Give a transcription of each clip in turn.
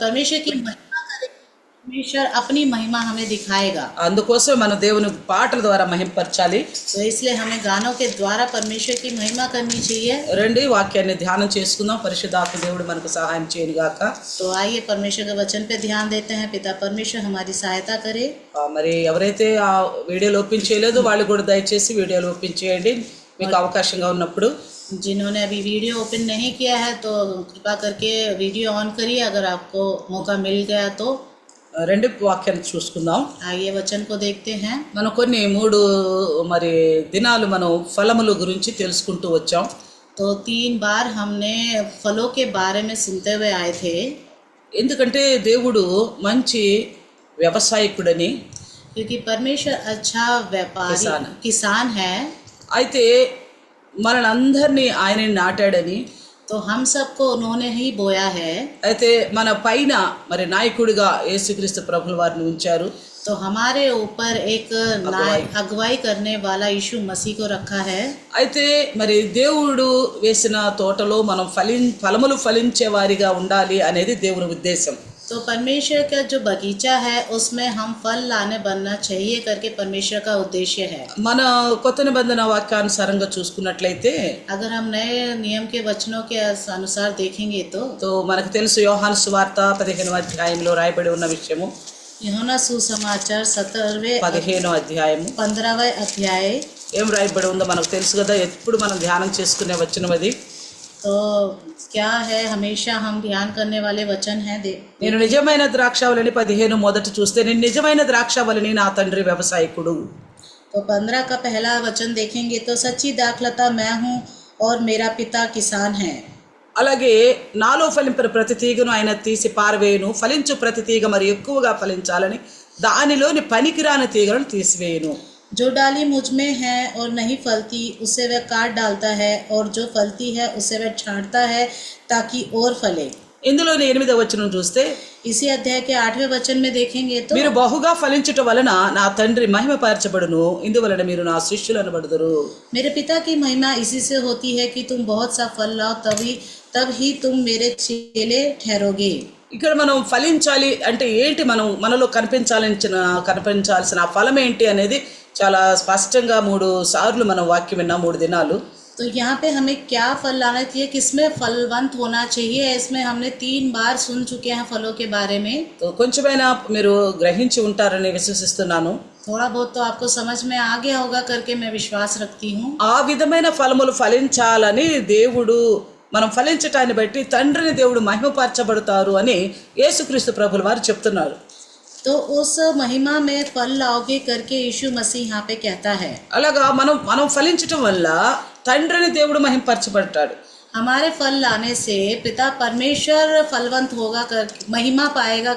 परमेश्वर की महिमा करें, परमेश्वर अपनी महिमा हमें दिखाएगा। అందుకోసం మన దేవుని పాటల ద్వారా మహింపరచాలి. तो इसलिए हमें गानों के द्वारा परमेश्वर की महिमा करनी चाहिए। రండి వాక్యాన్ని ధ్యానం చేసుకుందాం. పరిశుద్ధాత్మ దేవుడు మనకు సహాయం చేయను గాక. तो आइए परमेश्वर के वचन पे ध्यान देते हैं। पिता परमेश्वर हमारी सहायता करे। మరి ఎవరైతే ఆ వీడియోలు ఓపెన్ చేయలేదో వాళ్ళు కూడా దయచేసి వీడియోలు ఓపెన్ చేయండి మీకు అవకాశంగా ఉన్నప్పుడు. जिन्होंने अभी वीडियो ओपन नहीं किया है तो कृपा करके वीडियो ऑन करिए अगर आपको मौका मिल गया तो। రెండు వాక్యాన్ని చూసుకుందాం. आइए वचन को देखते हैं। మనం కొన్ని 3 మరి దినాలు మనం ఫలముల గురించి తెలుసుకుంటూ వచ్చాం. तो 3 बार हमने फलों के बारे में सुनते हुए आए थे। ఎందుకంటే దేవుడు మంచి వ్యవసాయకుడని, क्योंकि परमेश्वर अच्छा व्यापारी किसान है। అయితే మనలందరినీ ఆయన నాటాడని, तो हम सबको उन्होंने ही बोया है। అయితే మన పైన మరి నాయకుడిగా యేసుక్రీస్తు ప్రభుల వారిని ఉంచారు. तो हमारे ऊपर एक अगुवाई करने वाला यीशु मसीह को रखा है। అయితే మరి దేవుడు వేసిన తోటలో మనం ఫలములు ఫలించే వారిగా ఉండాలి అనేది దేవుని ఉద్దేశం. तो परमेश्वर का जो बगीचा है उसमें हम फल लाने बनना चाहिए करके परमेश्वर का उद्देश्य है। మన కొత్త నిబంధన వాక్యానుసారంగా చూసుకున్నట్లయితే अगर हम नए नियम के वचनों के अनुसार देखेंगे तो మనకు తెలుసు యోహాను సువార్త 15వ అధ్యాయంలో రాయబడి ఉన్న విషయము. यूहन्ना सुसमाचार 15వ అధ్యాయము 15वें अध्याय ఏం రాయబడి ఉందో మనకు తెలుసు కదా. ఎప్పుడు మనం ధ్యానం చేసుకునే వచనం అది. तो क्या है, हमेशा हम ध्यान करने वाले वचन है। నేను నిజమైన ద్రాక్షావళిని 15 మొదట చూస్తే, నేను నిజమైన ద్రాక్షావళిని, నా తండ్రి వ్యవసాయకుడు. तो 15 का पहला वचन देखेंगे तो सच्ची दाखलता मैं हूँ और मेरा पिता किसान है। అలాగే నాలో ఫలింపని ప్రతి తీగను ఆయన తీసి పారవేయును, ఫలించు ప్రతి తీగ మరి ఎక్కువగా ఫలించాలని దానిలోని పనికిరాని తీగలను తీసివేయును. जो डाली मुझ में है और नहीं फलती उसे वह काट डालता है, और जो फलती है उसे वह छांटता है ताकि और फले। ఇందులోని 8వ వచనం చూస్తే, इसी अध्याय के 8वें वचन में देखेंगे तो మీరు బహుగా ఫలించుట వలన నా తండ్రి మహిమపరచబడును, ఇందువలన మీరు నా శిష్యులు అనబడుదురు. मेरे पिता की महिमा इसी से होती है कि तुम बहुत सा फल लाओ, तब ही तुम मेरे चेले ठहरोगे। ఇక్కడ మనం ఫలించాలి అంటే ఏంటి, మనలో కనిపించాల్సిన ఆ ఫలం ఏంటి అనేది చాలా స్పష్టంగా 3 సార్లు మనం వాక్యం విన్నాం 3 దినాలు. तो यहाँ पे हमें क्या फल लाना चाहिए, किसमें फलवंत होना चाहिए, इसमें हमने 3 बार सुन चुके हैं फलों के बारे में। तो కొంచెమైనా మీరు గ్రహించి ఉంటారని విశ్వసిస్తున్నాను. थोड़ा बहुत तो आपको समझ में आ गया होगा करके मैं विश्वास रखती हूँ। ఆ విధమైన ఫలములు ఫలించాలని దేవుడు, మనం ఫలించటాన్ని బట్టి తండ్రిని దేవుడు మహిమపరచబడతారు అని యేసుక్రీస్తు ప్రభుల వారు చెప్తున్నారు. तो उस महिमा में फल लाओगे करके यीशु मसीह यहाँ पे कहता है। అలాగా మనం ఫలించటం వల్ల తండ్రిని దేవుడు మహిమపరచబడతాడు. हमारे फल लाने से पिता परमेश्वर फलवंत होगा, महिमा पाएगा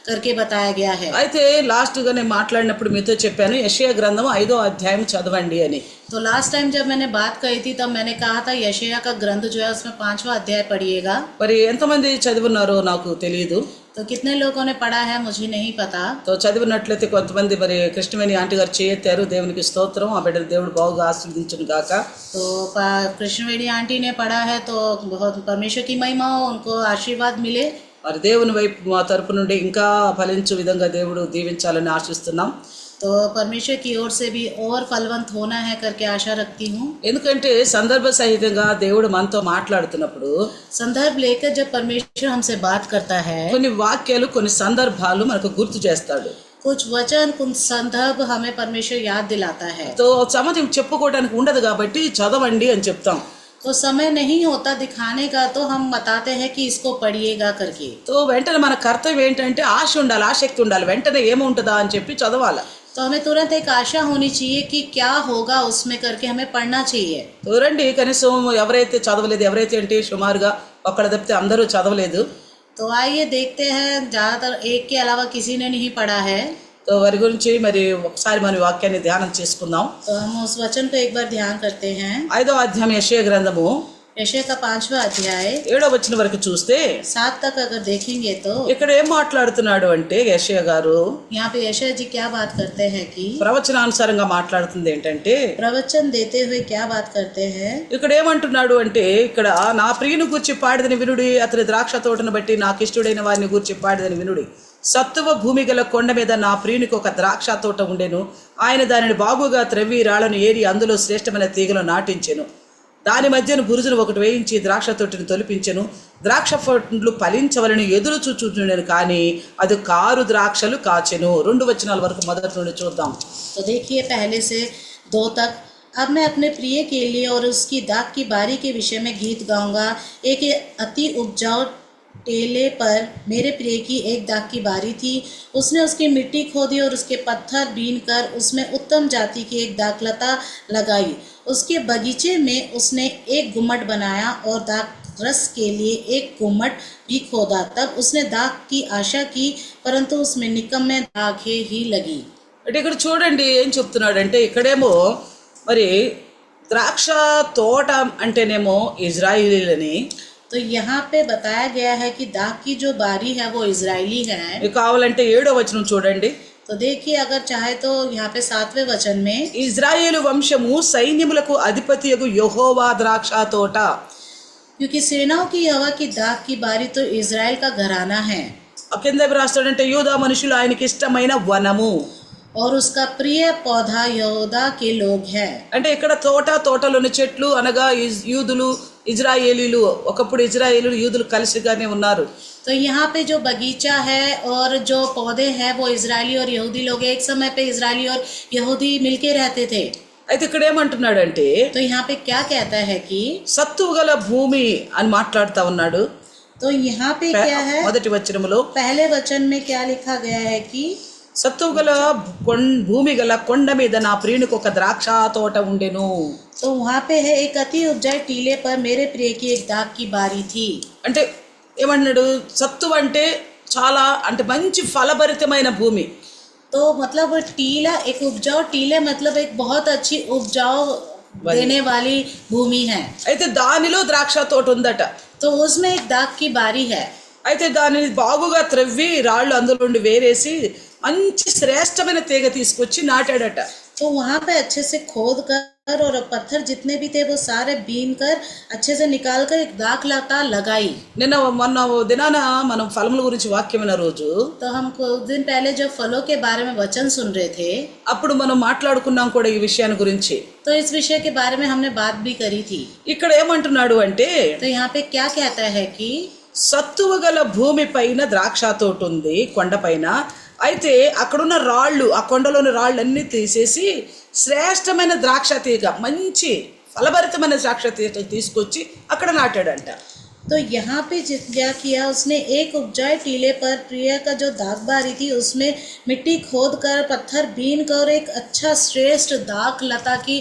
करके बताया गया है। అయితే లాస్ట్గా నేను మాట్లాడినప్పుడు మీతో చెప్పాను యెషయా గ్రంథం 5వ అధ్యాయం చదవండి అని. तो लास्ट टाइम जब मैंने बात कही थी तब मैंने कहा था यशायाह का ग्रंथ जो है उसमें 5वां अध्याय पढ़िएगा। మరి ఎంతమంది చదివినారో నాకు తెలియదు. तो कितने लोगों ने पढ़ा है मुझे नहीं पता। तो చదివినట్లయితే కొంతమంది మరి కృష్ణవేణి ఆంటీ గారు చేయెత్తారు. దేవునికి స్తోత్రం. ఆ బిడ్డను దేవుడు బాగా ఆశీర్వదించును గాక. तो कृष्णवेणी आंटी ने पढ़ा है तो बहुत परमेश्वर की महिमा हो, उनको आशीर्वाद मिले। మరి దేవుని వైపు మా తరపు నుండి ఇంకా ఫలించు విధంగా దేవుడు దీవించాలని ఆశిస్తున్నాం. तो परमेश्वर की ओर से भी और फलवंत होना है करके आशा रखती हूँ। ఎందుకంటే సందర్భ సహితంగా దేవుడు మనతో మాట్లాడుతున్నప్పుడు संदर्भ लेकर जब परमेश्वर हमसे बात करता है, కొన్ని వాక్యాలు కొన్ని సందర్భాలు మనకు గుర్తు చేస్తాడు. कुछ वचन कुछ संदर्भ हमें परमेश्वर याद दिलाता है। तो సమయం చెప్పుకోవడానికి ఉండదు కాబట్టి చదవండి అని చెప్తాం. तो समय नहीं होता दिखाने का तो हम बताते हैं कि इसको पढ़िएगा करके। तो వెంటనే మన కర్తవ్యం ఏంటంటే ఆశ ఉండాలి, ఆసక్తి ఉండాలి, వెంటనే ఏముంటుందా అని చెప్పి చదవాలి. तो हमें तुरंत एक आशा होनी चाहिए कि क्या होगा उसमें करके हमें पढ़ना चाहिए। तो రండి కనీసం ఎవరైతే చదవలేదు, ఎవరైతే అంటే సుమారుగా ఒక్కడ తప్పితే అందరూ చదవలేదు. तो आइए देखते हैं, ज़्यादातर एक के अलावा किसी ने नहीं पढ़ा है। तो వారి గురించి మరి ఒకసారి మన వాక్యాన్ని ధ్యానం చేసుకుందాం. तो हम उस वचन को एक बार ध्यान करते हैं। 5వ అధ్యాయం యెషయా గ్రంథము यशायाह का 5वां अध्याय 7వ వచనం వరకు చూస్తే 7 तक अगर देखेंगे तो ఇక్కడ ఏం మాట్లాడుతున్నాడు అంటే యెషయా గారు यहाँ पे यशायाह जी क्या बात करते हैं कि ప్రవచనానుసారంగా మాట్లాడుతుంది ఏంటంటే प्रवचन देते हुए क्या बात करते हैं। ఇక్కడ ఏమంటున్నాడు అంటే ఇక్కడ నా ప్రియుని గూర్చి పాడిదని వినుడి, అతని ద్రాక్ష తోటను బట్టి నాకు ఇష్టడైన వారిని గూర్చి పాడిదని వినుడి. సత్తువ భూమి గల కొండ మీద నా ప్రియునికి ఒక ద్రాక్ష తోట ఉండెను. ఆయన దానిని బాగుగా త్రవ్వి రాళ్లను ఏరి అందులో శ్రేష్టమైన తీగలు నాటించెను. దాని మధ్యను బురుజును ఒకటి వేయించి ద్రాక్ష తోటిని తొలిపించెను. ద్రాక్ష పండ్లు ఫలించవలని ఎదురు చూచుచుండెను, కానీ అది కారు ద్రాక్షలు కాచెను. 2 వచనాల వరకు మొదటి నుండి చూద్దాం. तो देखिए पहले से 2 तक। अब मैं अपने प्रिय के लिए और उसकी दाख की बारी के विषय में गीत गाऊंगा। एक अति उपजाऊ टेले पर मेरे प्रिय की एक दाख की बारी थी। उसने उसकी मिट्टी खोदी और उसके पत्थर बीन कर उसमें उत्तम जाति की एक दाखलता लगाई। उसके बगीचे में उसने एक गुम्मट बनाया और दाख रस के लिए एक गुम्मट भी खोदा। तब उसने दाख की आशा की, परंतु उसमें निकम्मे दाखें ही लगी। అంటే ఇక్కడ చూడండి ఏం చెప్తున్నాడంటే, ఇక్కడేమో మరి ద్రాక్ష తోట అంటేనేమో ఇజ్రాయిలీలని, तो यहाँ पे बताया गया है कि दाख की जो बारी है वो इजरायली है। మీకు కావాలంటే 7వ వచనం చూడండి. तो देखिए अगर चाहे तो यहाँ पे 7वें वचन में ఇజ్రాయేలు వంశము సైన్యములకు అధిపతియగు యెహోవా ద్రాక్ష తోట. क्योंकि सेनाओं की यहोवा की दाख की बारी तो इजराइल का घराना है కింద రాస్తాడంటే యూదా మనుషులు ఆయనకి ఇష్టమైన వనము. और उसका प्रिय पौधा यहूदा के लोग हैं। అంటే ఇక్కడ తోటలోని చెట్లు అనగా యూదులు ఇజ్రాయేలీలు, ఒకప్పుడు ఇజ్రాయేలీలు యూదులు కలిసిగానే ఉన్నారు. तो यहाँ पे जो बगीचा है और जो पौधे हैं वो इजरायली और यहूदी लोग, एक समय पे इजरायली और यहूदी मिलके रहते थे। అయితే ఇక్కడ ఏమంటున్నాడంటే, तो यहाँ पे क्या कहता है कि సత్తువు గల భూమి అని మాట్లాడుతా ఉన్నాడు. तो यहाँ पे क्या है, మొదటి వచనములో पहले वचन में क्या लिखा गया है कि సత్తువు గల భూమి గల కొండ మీద నా ప్రియునికి ఒక ద్రాక్ష తోట ఉండెను. तो वहाँ पे है एक अति उपजाऊ टीले पर मेरे प्रिय की एक दाख की बारी थी। అంటే ఏమన్నాడు, సత్తువ అంటే చాలా అంటే మంచి ఫలభరితమైన భూమి. तो मतलब टीला, एक उपजाऊ टीले मतलब एक बहुत अच्छी उपजाऊ देने वाली भूमि है। అయితే దానిలో ద్రాక్ష తోట ఉందట. तो उसमें एक दाख की बारी है। అయితే దానిని బాగుగా త్రవ్వి రాళ్ళు అందులో నుండి వేరేసి మంచి శ్రేష్టమైన తీగ తీసుకొచ్చి నాటాడట. तो वहाँ पे अच्छे से खोद कर और पत्थर जितने भी थे वो सारे बीन कर अच्छे से निकाल कर एक दाख लता लगाई। మొన్న దినాన మనం ఫలముల గురించి వాక్యం విన్న రోజు, तो हम कुछ दिन पहले जब फलों के बारे में वचन सुन रहे थे అప్పుడు మనం మాట్లాడుకున్నాం కూడా ఈ విషయాన్ని గురించి. तो इस विषय के बारे में हमने बात भी करी थी। ఇక్కడ ఏమంటున్నాడు అంటే, तो यहाँ पे क्या कहता है कि సత్తువ గల భూమి పైన ద్రాక్ష తోట ఉంది కొండపైన. అయితే అక్కడున్న రాళ్ళు, ఆ కొండలోని రాళ్ళు అన్ని తీసేసి శ్రేష్టమైన ద్రాక్ష తీగ, మంచి ఫలభరితమైన ద్రాక్ష తీగ తీసుకొచ్చి అక్కడ నాటాడంట. तो यहाँ पे क्या किया उसने, एक उपजाऊ टीले पर प्रिय का जो दाख बारी थी उसमें मिट्टी खोद कर पत्थर बीन कर एक अच्छा श्रेष्ठ दाख लता की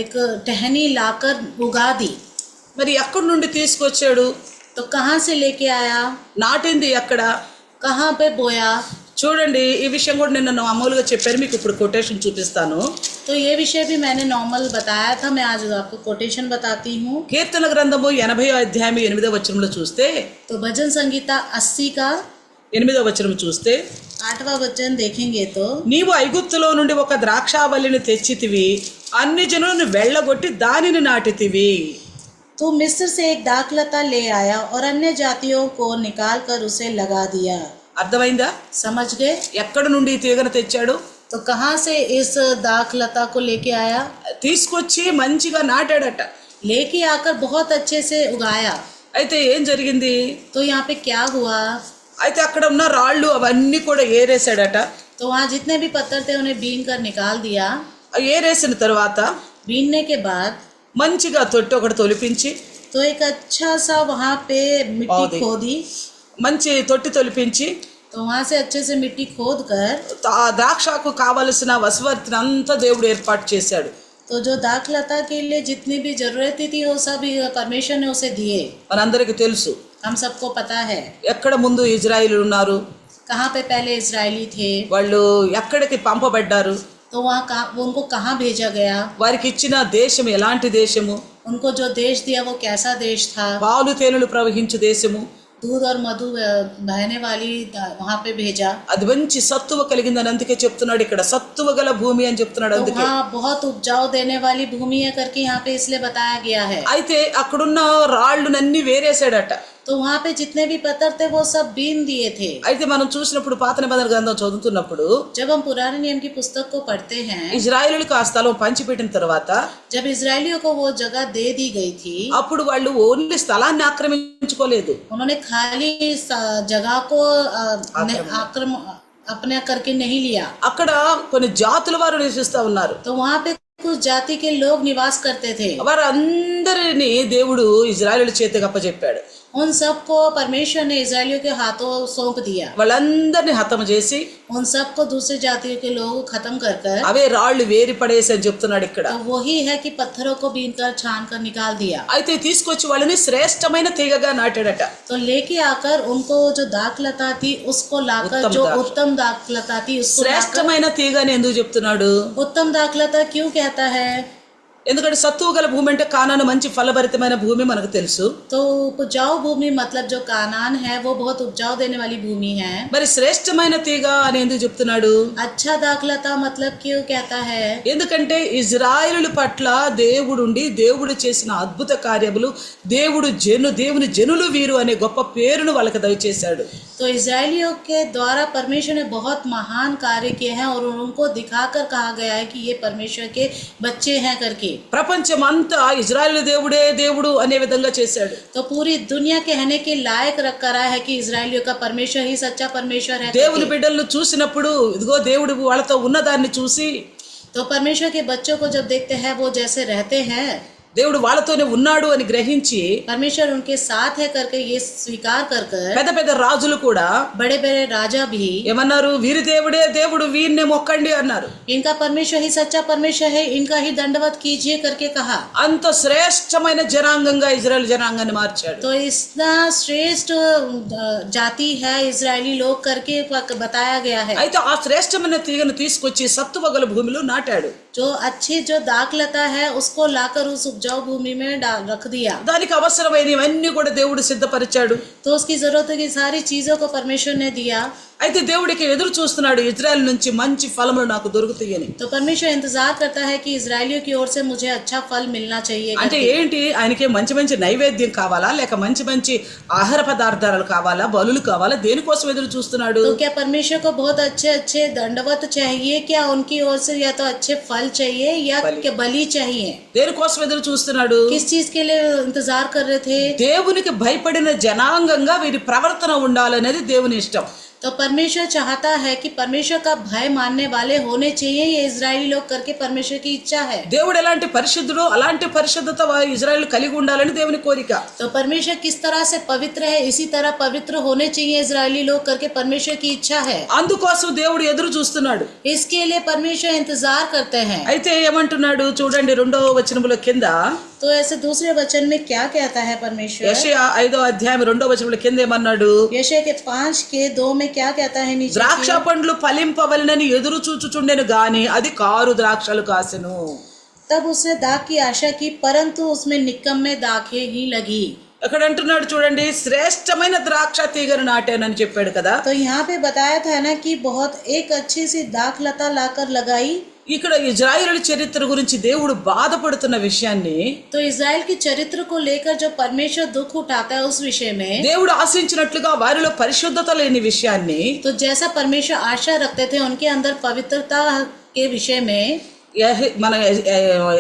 एक टहनी लाकर उगा दी। మరి ఎక్కడి నుండి తీసుకొచ్చాడు, तो कहाँ से लेके आया, నాటింది ఎక్కడ, कहाँ पे बोया। చూడండి ఈ విషయం కూడా నేను మామూలుగా చెప్పాను, మీకు ఇప్పుడు కొటేషన్ చూపిస్తాను. तो ये विषय भी मैंने नॉर्मल बताया था, मैं आज आपको कोटेशन बताती हूँ। కీర్తన గ్రంథము 80వ అధ్యాయం 8వ వచనంలో చూస్తే, तो भजन संगीता 80 का 8వ వచనం చూస్తే 8वां वचन देखेंगे तो, నీవు ఐగుప్తులో నుండి ఒక ద్రాక్షావల్లిని తెచ్చితివి, అన్ని జనులను వెళ్ళగొట్టి దానిని నాటితివి. तू मिस्र से एक दाखलता ले आया और अन्य जातियों को निकाल कर उसे लगा दिया। అర్థమైందా? समझ गए? ఎక్కడ నుండి ఈ తీగను తెచ్చాడు, तो कहाँ से इस दाखलता को लेके आया, తీసుకొచ్చి మంచిగా నాటాడట. लेके आकर बहुत अच्छे से उगाया। అయితే ఏం జరిగింది, तो यहाँ पे क्या हुआ, అయితే అక్కడ ఉన్న రాళ్ళు అవన్నీ కూడా ఏరేసాడట. तो वहाँ जितने भी पत्थर थे उन्हें बीन कर निकाल दिया। ఏరేసిన తర్వాత बीनने के बाद మంచిగా తొట్టి ఒకటి తొలిపించి, तो एक अच्छा सा वहाँ पे मिट्टी खोदी, మంచి తొట్టి తొలిపించి तो वहाँ से अच्छे से मिट्टी खोद कर ఆ ద్రాక్షకు కావలసిన వసవర్తిని అంతా దేవుడు ఏర్పాటు చేశాడు. तो जो दाखलता के लिए जितनी भी जरूरत थी वो सब परमेश्वर ने उसे दिए। మనందరికీ తెలుసు हम सबको पता है ఎక్కడ ముందు ఇజ్రాయిలు ఉన్నారు, कहाँ पे पहले इजरायली थे, వాళ్ళు ఎక్కడికి పంపబడ్డారు, तो वहाँ उनको कहाँ भेजा गया, వారికి ఇచ్చిన దేశం ఎలాంటి దేశము, उनको जो देश दिया वो कैसा देश था, పాలు తేనెలు ప్రవహించు దేశము, दूध और मधु बहने वाली वहां पे भेजा। అది మంచి సత్తువ కలిగిందని అందుకే చెప్తున్నాడు ఇక్కడ, సత్తువ గల భూమి అని చెప్తున్నాడు तो అందుకే. वहाँ बहुत उपजाऊ देने वाली भूमि है करके यहाँ पे इसलिए बताया गया है। అయితే అక్కడున్న రాళ్ళునన్నీ వేరేసాడట. तो वहाँ पे जितने भी पत्थर थे वो सब बीन दिए थे। అయితే మనం చూసినప్పుడు పాత నిబంధన గ్రంథం చదువుతున్నప్పుడు जब हम पुराने नियम की पुस्तक को पढ़ते हैं, ఇజ్రాయేలులకు ఆ స్థలం పంచిపెట్టిన తర్వాత जब इजरायलियों को वो जगह दे दी गई थी, అప్పుడు వాళ్ళు ఓన్లీ స్థలాన్ని ఆక్రమించుకోలేదు, उन्होंने खाली जगह को अपने करके नहीं लिया। అక్కడ కొన్ని జాతుల వారు నివసిస్తా ఉన్నారు. तो वहाँ पे कुछ जाति के लोग निवास करते थे। వారందరినీ దేవుడు ఇజ్రాయేలు చేతికి అప్పచెప్పాడు. उन सबको परमेश्वर ने इजरायलियों के हाथों सौंप दिया। వాళ్ళందరినీ హతం చేసి उन सबको दूसरे जातियों के लोग खत्म कर कर, అవే రాళ్ళు వేరి పడేసి అని చెప్తున్నాడు ఇక్కడ. तो वही है कि पत्थरों को बीन कर छान कर निकाल दिया। అయితే తీసుకొచ్చి వాళ్ళని శ్రేష్టమైన తీగగా నాటాడట. तो लेके आकर उनको जो दाखलता थी उसको लाकर, उत्तम जो दाख- उत्तम दाखलता थी उसको लाकर, శ్రేష్టమైన తీగ అని ఎందుకు చెప్తున్నాడు? उत्तम दाखलता क्यों कहता है? ఎందుకంటే సత్తువ గల భూమి అంటే కానాను మంచి ఫలభరితమైన భూమి మనకు తెలుసు. तो उपजाऊ भूमि मतलब जो कानान है वो बहुत उपजाऊ देने वाली भूमि है। మరి శ్రేష్టమైన తీగ అని ఎందుకు చెప్తున్నాడు? अच्छा दाखलता मतलब क्यों कहता है? ఎందుకంటే ఇజ్రాయేలు పట్ల దేవుడుండి దేవుడు చేసిన అద్భుత కార్యములు, దేవుని జనులు వీరు అనే గొప్ప పేరును వాళ్ళకి దయచేశాడు. तो इजरायलियों के द्वारा परमेश्वर ने बहुत महान कार्य किए हैं और उनको दिखाकर कहा गया है कि ये परमेश्वर के बच्चे हैं करके। ప్రపంచమంతా ఇజ్రాయేలు దేవుడే దేవుడు అనే విధంగా చేశాడు. तो पूरी दुनिया कहने के लायक रख करा है कि इजरायलियों का परमेश्वर ही सच्चा परमेश्वर है దేవుని करके। బిడ్డలను చూసినప్పుడు ఇదిగో దేవుడు వాళ్ళతో ఉన్నదాన్ని చూసి तो परमेश्वर के बच्चों को जब देखते हैं वो जैसे रहते हैं, దేవుడు వాళ్ళతోనే ఉన్నాడు అని గ్రహించి परमेश्वर उनके साथ है करके ये स्वीकार कर कर పెద్ద పెద్ద రాజులు కూడా बड़े बड़े राजा भी ఏమన్నారు? వీరి దేవుడే దేవుడు, వీరినే మొక్కండి అన్నారు. इनका परमेश्वर ही सच्चा परमेश्वर है, इनका ही दंडवत कीजिए करके कहा। అంత శ్రేష్టమైన జనాంగంగా ఇజ్రాయెల్ జనాంగాన్ని మార్చాడు. तो इतना श्रेष्ठ जाति है इजरायली लोग करके बताया गया है। అయితే ఆ శ్రేష్టమైన తీగను తీసుకొచ్చి సత్తువ గల భూమిలో నాటాడు. जो अच्छी जो दाखलता है उसको लाकर उस उपजाऊ भूमि में रख दिया। దానికి అవసరమైనవన్నీ కూడా దేవుడు సిద్ధపరిచాడు. तो उसकी जरूरत की सारी चीजों को परमेश्वर ने दिया। అయితే దేవుడికి ఎదురు చూస్తున్నాడు, ఇజ్రాయెల్ నుంచి మంచి ఫలములు నాకు దొరుకుతాయని. तो परमेश्वर इंतजार करता है कि इजरायलियों की ओर से मुझे अच्छा फल मिलना चाहिए అంటే करके। ఏంటి? ఆయనకి మంచి మంచి నైవేద్యం కావాలా, లేక మంచి మంచి ఆహార పదార్థాలు కావాలా, బలులు కావాలా? దేనికోసం ఎదురు చూస్తున్నాడు? तो क्या परमेश्वर को बहुत अच्छे अच्छे दंडवत चाहिए? क्या उनकी ओर से या तो अच्छे फल चाहिए या क्या बलि चाहिए? దేనికోసం ఎదురు చూస్తున్నాడు? किस चीज के लिए इंतजार कर रहे थे? దేవునికి భయపడిన జనాంగంగా వీరి ప్రవర్తన ఉండాలనేది దేవుని ఇష్టం. तो परमेश्वर चाहता है कि परमेश्वर का भय मानने वाले होने चाहिए, ये इजरायली लोग करके परमेश्वर की इच्छा है। దేవుడు ఎలాంటి పరిశుద్ధుడో అలాంటి పరిశుద్ధత ఇజ్రాయెల్ కలిగి ఉండాలని దేవుని కోరిక. तो परमेश्वर किस तरह से पवित्र है इसी तरह पवित्र होने चाहिए इजरायली लोग करके परमेश्वर की इच्छा है। అందుకోసం దేవుడు ఎదురు చూస్తున్నాడు. इसके लिए परमेश्वर इंतजार करते हैं। అయితే ఏమంటున్నాడు చూడండి, 2వ వచనముల కింద, तो ऐसे दूसरे वचन में क्या कहता है परमेश्वर? యెషయా 5వ అధ్యాయం 2వ వచనముల కింద ఏమన్నాడు? यशायाह के 5:2 में क्या कहता है नीचे? ద్రాక్ష పండ్లు ఫలింపవలనని ఎదురు చూచుచుండెను గాని అది కారు ద్రాక్షలు కాసెను. तब उसने दाख की आशा की परंतु उसमें निकम में दाखें ही लगी। అక్కడ అంటున్నాడు చూడండి, శ్రేష్టమైన ద్రాక్ష తీగను నాటానని చెప్పాడు కదా. तो यहाँ पे बताया था ना कि बहुत एक अच्छी सी दाख लता लाकर लगाई। ఇక్కడ ఇజ్రాయేలు చరిత్ర గురించి దేవుడు బాధపడుతున్న విషయాన్ని, तो इजराइल की चरित्र को लेकर जो परमेश्वर दुख उठाता है उस विषय में, దేవుడు ఆశించినట్లుగా వారిలో పరిశుద్ధత లేని విషయాన్ని, तो जैसा परमेश्वर आशा रखते थे उनके अंदर पवित्रता के विषय में మన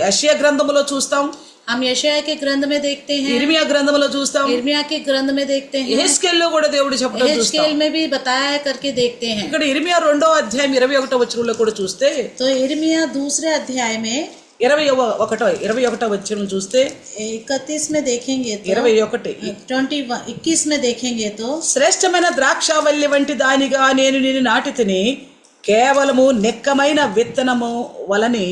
యెషయా గ్రంథములో చూస్తాం, हम यशायाह के ग्रंथ में देखते हैं, ఇర్మియా గ్రంథములో చూస్తాం, यिर्मयाह के ग्रंथ में देखते हैं, యెహెజ్కేలులో కూడా దేవుడు చెప్పడం చూస్తాం. यहेजकेल में भी बताया है करके देखते हैं। ఇక్కడ ఇర్మియా 2వ అధ్యాయం 21వ వచనంలో కూడా చూస్తే, तो यिर्मयाह दूसरे अध्याय में 21వ వచనం చూస్తే 31 में देखेंगे तो 21 में देखेंगे तो శ్రేష్టమైన ద్రాక్షావల్లి వంటి దానిగా నేను నిన్ను నాటితిని, కేవలము నెక్కమైన విత్తనము వలని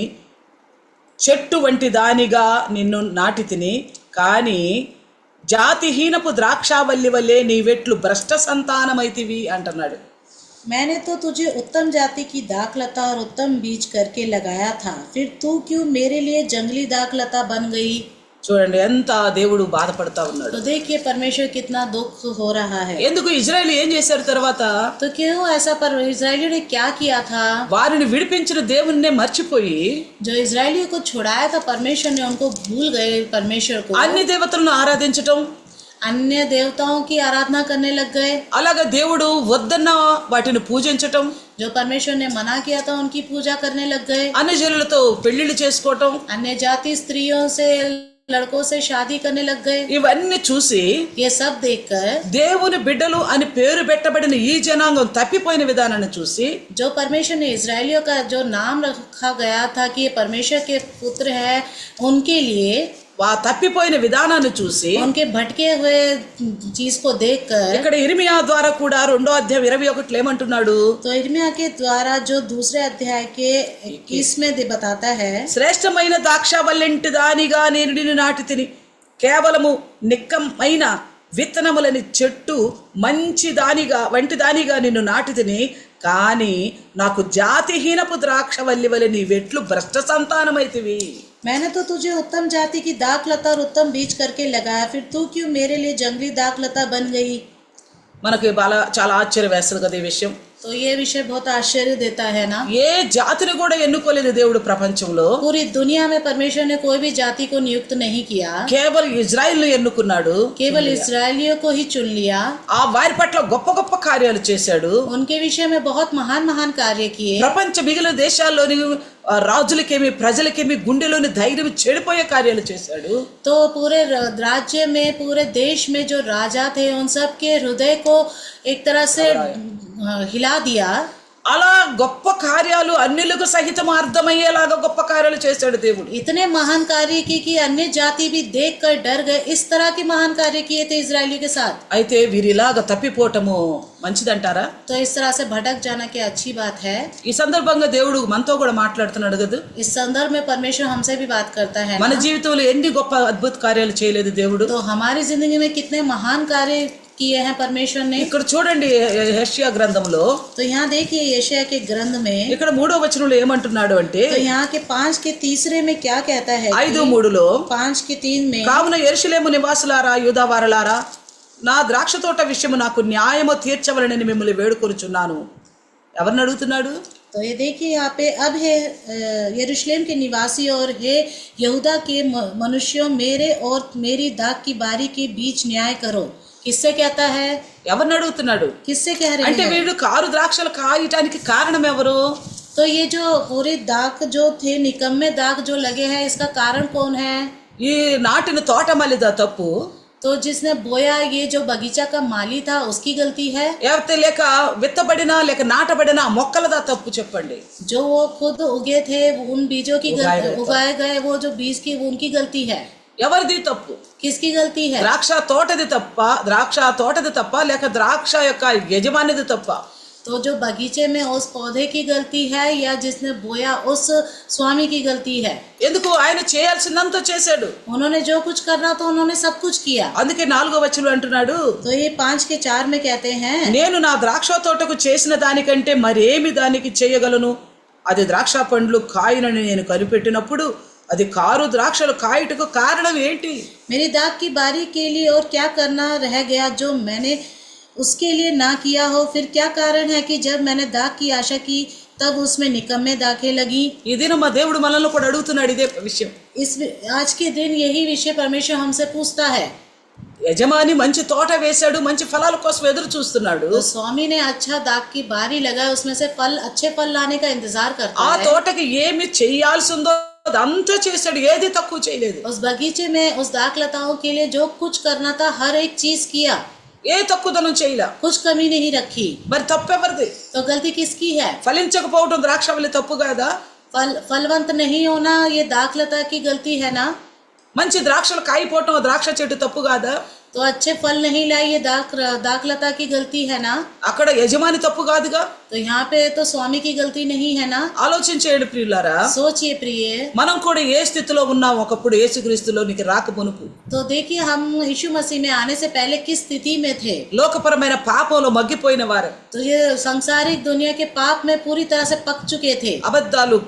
చెట్టు వంటి దానిగా నిన్ను నాటితిని, కానీ జాతిహీనపు ద్రాక్షావల్లి వల్లే నీవెట్లు భ్రష్ట సంతానమైతివి అంటున్నాడు. मैंने तो तुझे उत्तम जाति की दाखलता और उत्तम बीज करके लगाया था, फिर तू क्यों मेरे लिए जंगली दाखलता बन गई? చూడండి ఎంత దేవుడు బాధపడతా ఉన్నాడు. तो देखिए परमेश्वर कितना दुख हो रहा है। ఎందుకు ఇజ్రాయేల్ ఏం చేశారు తర్వాత? तो क्यों ऐसा? पर इजरायलियों ने क्या किया था? వారిని విడిపించిన దేవుణ్ణే మర్చిపోయి जो इजरायलियों को छुड़ाया था परमेश्वर ने, उनको भूल गए परमेश्वर को, అన్ని దేవతలను ఆరాధించటం, अन्य देवताओं की आराधना करने लग गए। అలాగే దేవుడు వద్దన్న వాటిని పూజించటం, जो परमेश्वर ने मना किया था उनकी पूजा करने लग गए। అన్ని జనులతో పెళ్లిళ్ళు చేసుకోవటం, अन्य जाति स्त्रियों से, लड़कों से शादी करने लग गए। ఇవన్నీ చూసి ये सब देखकर దేవుని బిడ్డలు అని పేరు పెట్టబడిన ఈ జనాంగం తప్పిపోయిన విధానాన్ని చూసి जो परमेश्वर ने इजरायलियों का जो नाम रखा गया था कि ये परमेश्वर के पुत्र है, उनके लिए ఆ తప్పిపోయిన విధానాన్ని చూసి उनके भटके हुए चीज को देखकर, ఇక్కడ ఇర్మియా ద్వారా కూడా 2వ అధ్యాయం 21 ఏమంటున్నాడు? तो इर्मिया के द्वारा जो दूसरे अध्याय के 21 में बताता है, శ్రేష్టమైన ద్రాక్షవల్లింటి దానిగా నేను నిన్ను నాటి తిని, కేవలము నిక్కమైన విత్తనములని చెట్టు మంచి దానిగా వంటి దానిగా నిన్ను నాటి తిని, కానీ నాకు జాతిహీనపు ద్రాక్షవల్లి వలె నీ వెట్లు భ్రష్ట సంతానమైతివి. मैंने तो तुझे उत्तम जाति की दाख लता और उत्तम बीज करके लगाया, फिर तू क्यों मेरे लिए जंगली दाख लता बन गई। మనకి చాలా ఆశ్చర్యం వేస్తుంది కదా ఈ విషయం. तो ये विषय बहुत आश्चर्य देता है ना। ఏ జాతిని కూడా ఎన్నుకోలేదు దేవుడు ప్రపంచంలో. पूरी दुनिया में परमेश्वर ने कोई भी जाति को नियुक्त नहीं किया, కేవలం ఇజ్రాయిల్ను ఎన్నుకున్నాడు, केवल इस्राएलियों को ही चुन लिया। ఆ వారి పట్ల గొప్ప గొప్ప కార్యాలు చేశాడు. उनके विषय में बहुत महान महान कार्य किए। ప్రపంచ మిగిలిన దేశాల్లోని రాజులకేమి ప్రజలకేమి గుండెలోని ధైర్యం చెడిపోయే కార్యాలు చేశాడు. तो पूरे राज्य में, पूरे देश में जो राजा थे उन सब के हृदय को एक तरह से हिला दिया। అలా గొప్ప కార్యాలు అన్యులకు సహితం అర్థమయ్యేలాగా గొప్ప కార్యాలు చేశాడు దేవుడు. इतने महान कार्य किए कि अन्य जाति भी देख कर डर गए। इस तरह के महान कार्य किए थे इजरायलियों के साथ। అయితే వీరిలాగా తప్పిపోవటము మంచిదంటారా? तो इस तरह से भटक जाना क्या अच्छी बात है? ఈ సందర్భంగా దేవుడు మనతో కూడా మాట్లాడుతున్నాడు కదా. इस संदर्भ में परमेश्वर हमसे भी बात करता है మన ना? జీవితంలో ఎన్ని గొప్ప అద్భుత కార్యాలు చేయలేదు దేవుడు. तो हमारी जिंदगी में कितने महान कार्य किए हैं परमेश्वर ने। ఇక్కడ చూడండి యెషయా గ్రంథంలో, तो यहाँ देखिए यशायाह के ग्रंथ में, ఇక్కడ 3వ వచనంలో ఏమంటున్నాడు అంటే, तो यहाँ के 5 के तीसरे में क्या कहता है? 5:3లో 5 के 3 में, కావున యెరూషలేము నివాసులారా, యూదా వారలారా, నా ద్రాక్ష తోట విషయము నాకు న్యాయము తీర్చవలనని మిమ్మల్ని వేడుకొనుచున్నాను. ఎవరిని అడుగుతున్నాడు? तो ये देखिए यहाँ पे, अब है यरूशलेम के निवासी और हे यहूदा के मनुष्यों, मेरे और मेरी दाख की बारी के बीच न्याय करो। किससे कहता है? ఎవరిని అడుగుతున్నాడు? किससे कह रहे అంటే हैं? వీడు కారు ద్రాక్షలు కాయటానికి కారణం ఎవరు? तो ये जो पूरे दाख जो थे, निकम्मे दाख जो लगे हैं, इसका कारण कौन है? ఈ నాటిన తోట మలిదా తప్పు? तो जिसने बोया, ये जो बगीचा का माली था, उसकी गलती है? లేకపోతే లేక విత్తబడినా లేక నాటబడినా మొక్కలదా తప్పు చెప్పండి. जो वो खुद उगे थे, उन बीजों की उगाए उगाए गए वो जो बीज की, वो उनकी गलती है। ఎవరిది తప్పు? किसकी गलती है? ద్రాక్ష తోటది తప్ప లేక ద్రాక్ష యొక్క యజమానిది తప్ప? तो जो बगीचे में उस पौधे की गलती है या जिसने बोया उस स्वामी की गलती है? ఎందుకు? ఆయన చేయాల్సిందంతా చేశాడు. उन्होंने जो कुछ करना था उन्होंने सब कुछ किया। అందుకే 4వ వచనం అంటున్నాడు, तो ये 5 के 4 में कहते हैं, నేను నా ద్రాక్ష తోటకు చేసిన దానికంటే మరేమి దానికి చేయగలను? అది ద్రాక్ష పండ్లు కాయనని నేను కనిపెట్టినప్పుడు అది కారు ద్రాక్షలు కాయటకు కారణం ఏంటి? मेरी दाख की बारी के लिए और क्या करना रह गया जो मैंने उसके लिए ना किया हो? फिर क्या कारण है कि जब मैंने दाख की आशा की तब उसमें निकम्मे दाखें लगी? ఈ దినం మా దేవుడు మనల్ని కూడా అడుగుతున్నాడు ఇదే విషయం. आज के दिन यही विषय परमेश्वर हमसे पूछता है। యజమాని మంచి తోట వేశాడు, మంచి ఫలాల కోసం ఎదురు చూస్తున్నాడు. तो स्वामी ने अच्छा दाख की बारी लगाया, उसमें से फल, अच्छे फल लाने का इंतजार करता ఆ है। తోటకి ఏమి చేయాల్సిందో అదంతా చేశాడు, ఏది తక్కువ చేయలేదు. उस बगीचे में उस दाख लताओं के लिए जो कुछ करना था हर एक चीज किया, ఏ తక్కువదనం చేయలే. कुछ कमी नहीं रखी। మరి తప్పెవరిది? तो गलती किसकी है? ఫలించకపోవటం ద్రాక్షవల్లి తప్పు కాదా? फलवंत नहीं होना ये दाख लता की गलती है ना? మంచి ద్రాక్షలు కాయిపోవటం ద్రాక్ష చెట్టు తప్పు కాదా? तो अच्छे फल नहीं लाई ये दाख लता की गलती है ना? అక్కడ యజమాని తప్పు కాదుగా. तो यहाँ पे तो स्वामी की गलती नहीं है ना? ఆలోచించేయండి ప్రియులారా. सोचिए प्रिय, మనం కూడా ఏ స్థితిలో ఉన్నాం ఒకప్పుడు యేసుక్రీస్తులోనికి రాకమునుపు? तो देखिए हम यीशु मसीह में आने से पहले किस स्थिति में थे? లోకపరమైన పాపంలో మగ్గిపోయిన వారు, तो ये सांसारिक दुनिया के पाप में पूरी तरह से पक चुके थे। అబద్ధాలు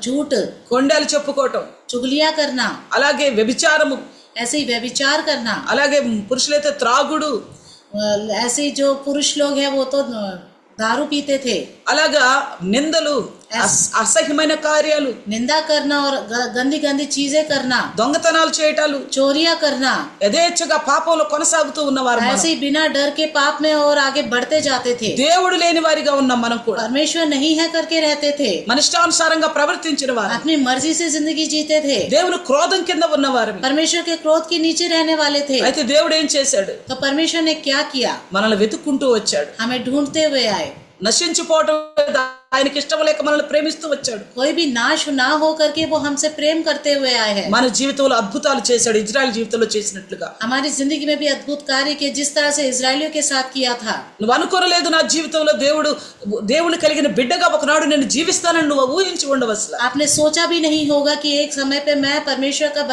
झूठ, కొండలు చెప్పుకోవటం, चुगलियां करना, అలాగే వ్యభిచారము, ऐसे ही व्यभिचार करना, అలాగే పురుషులైతే త్రాగుడు, ऐसे ही जो पुरुष लोग हैं वो तो दारू पीते थे, అలాగా నిందలు, అసహ్యమైన కార్యాలు, निंदा करना और गंदी गंदी चीजें करना, దొంగతనాలు చేయటాలు, चोरियां करना, యథేచ్ఛగా పాపంలో కొనసాగుతూ ఉన్నవారు మనం. ऐसे ही बिना डर के पाप में और आगे बढ़ते जाते थे. దేవుడు లేని వారిగా ఉన్నాం మనం కూడా. परमेश्वर नहीं है करके रहते थे, మన ఇష్టానుసారంగా ప్రవర్తించిన వారు, अपनी मर्जी से जिंदगी जीते थे, దేవుని క్రోధం కింద ఉన్నవారు. परमेश्वर के क्रोध के नीचे रहने वाले थे. అయితే దేవుడు ఏం చేశాడు? तो परमेश्वर ने क्या किया? మనల్ని వెతుక్కుంటూ వచ్చాడు. हमें ढूंढते हुए आए. నశించిపోవటం ఆయనకి ఇష్టం లేక మనల్ని ప్రేమిస్తూ వచ్చాడు. कोई भी नाश ना हो करके वो हमसे प्रेम करते हुए आए हैं. మన జీవితంలో అద్భుతాలు చేశాడు, ఇజ్రాయెల్ జీవితంలో చేసినట్లుగా. हमारी जिंदगी में भी अद्भुत कार्य किए जिस तरह से इजरायलियों के साथ किया था. నువ్వు అనుకోలేదు నా జీవితంలో దేవుని కలిగిన బిడ్డగా ఒకనాడు నేను జీవిస్తానని నువ్వు ఊహించి ఉండవసలు. आपने सोचा भी नहीं होगा कि एक समय पे मैं परमेश्वर का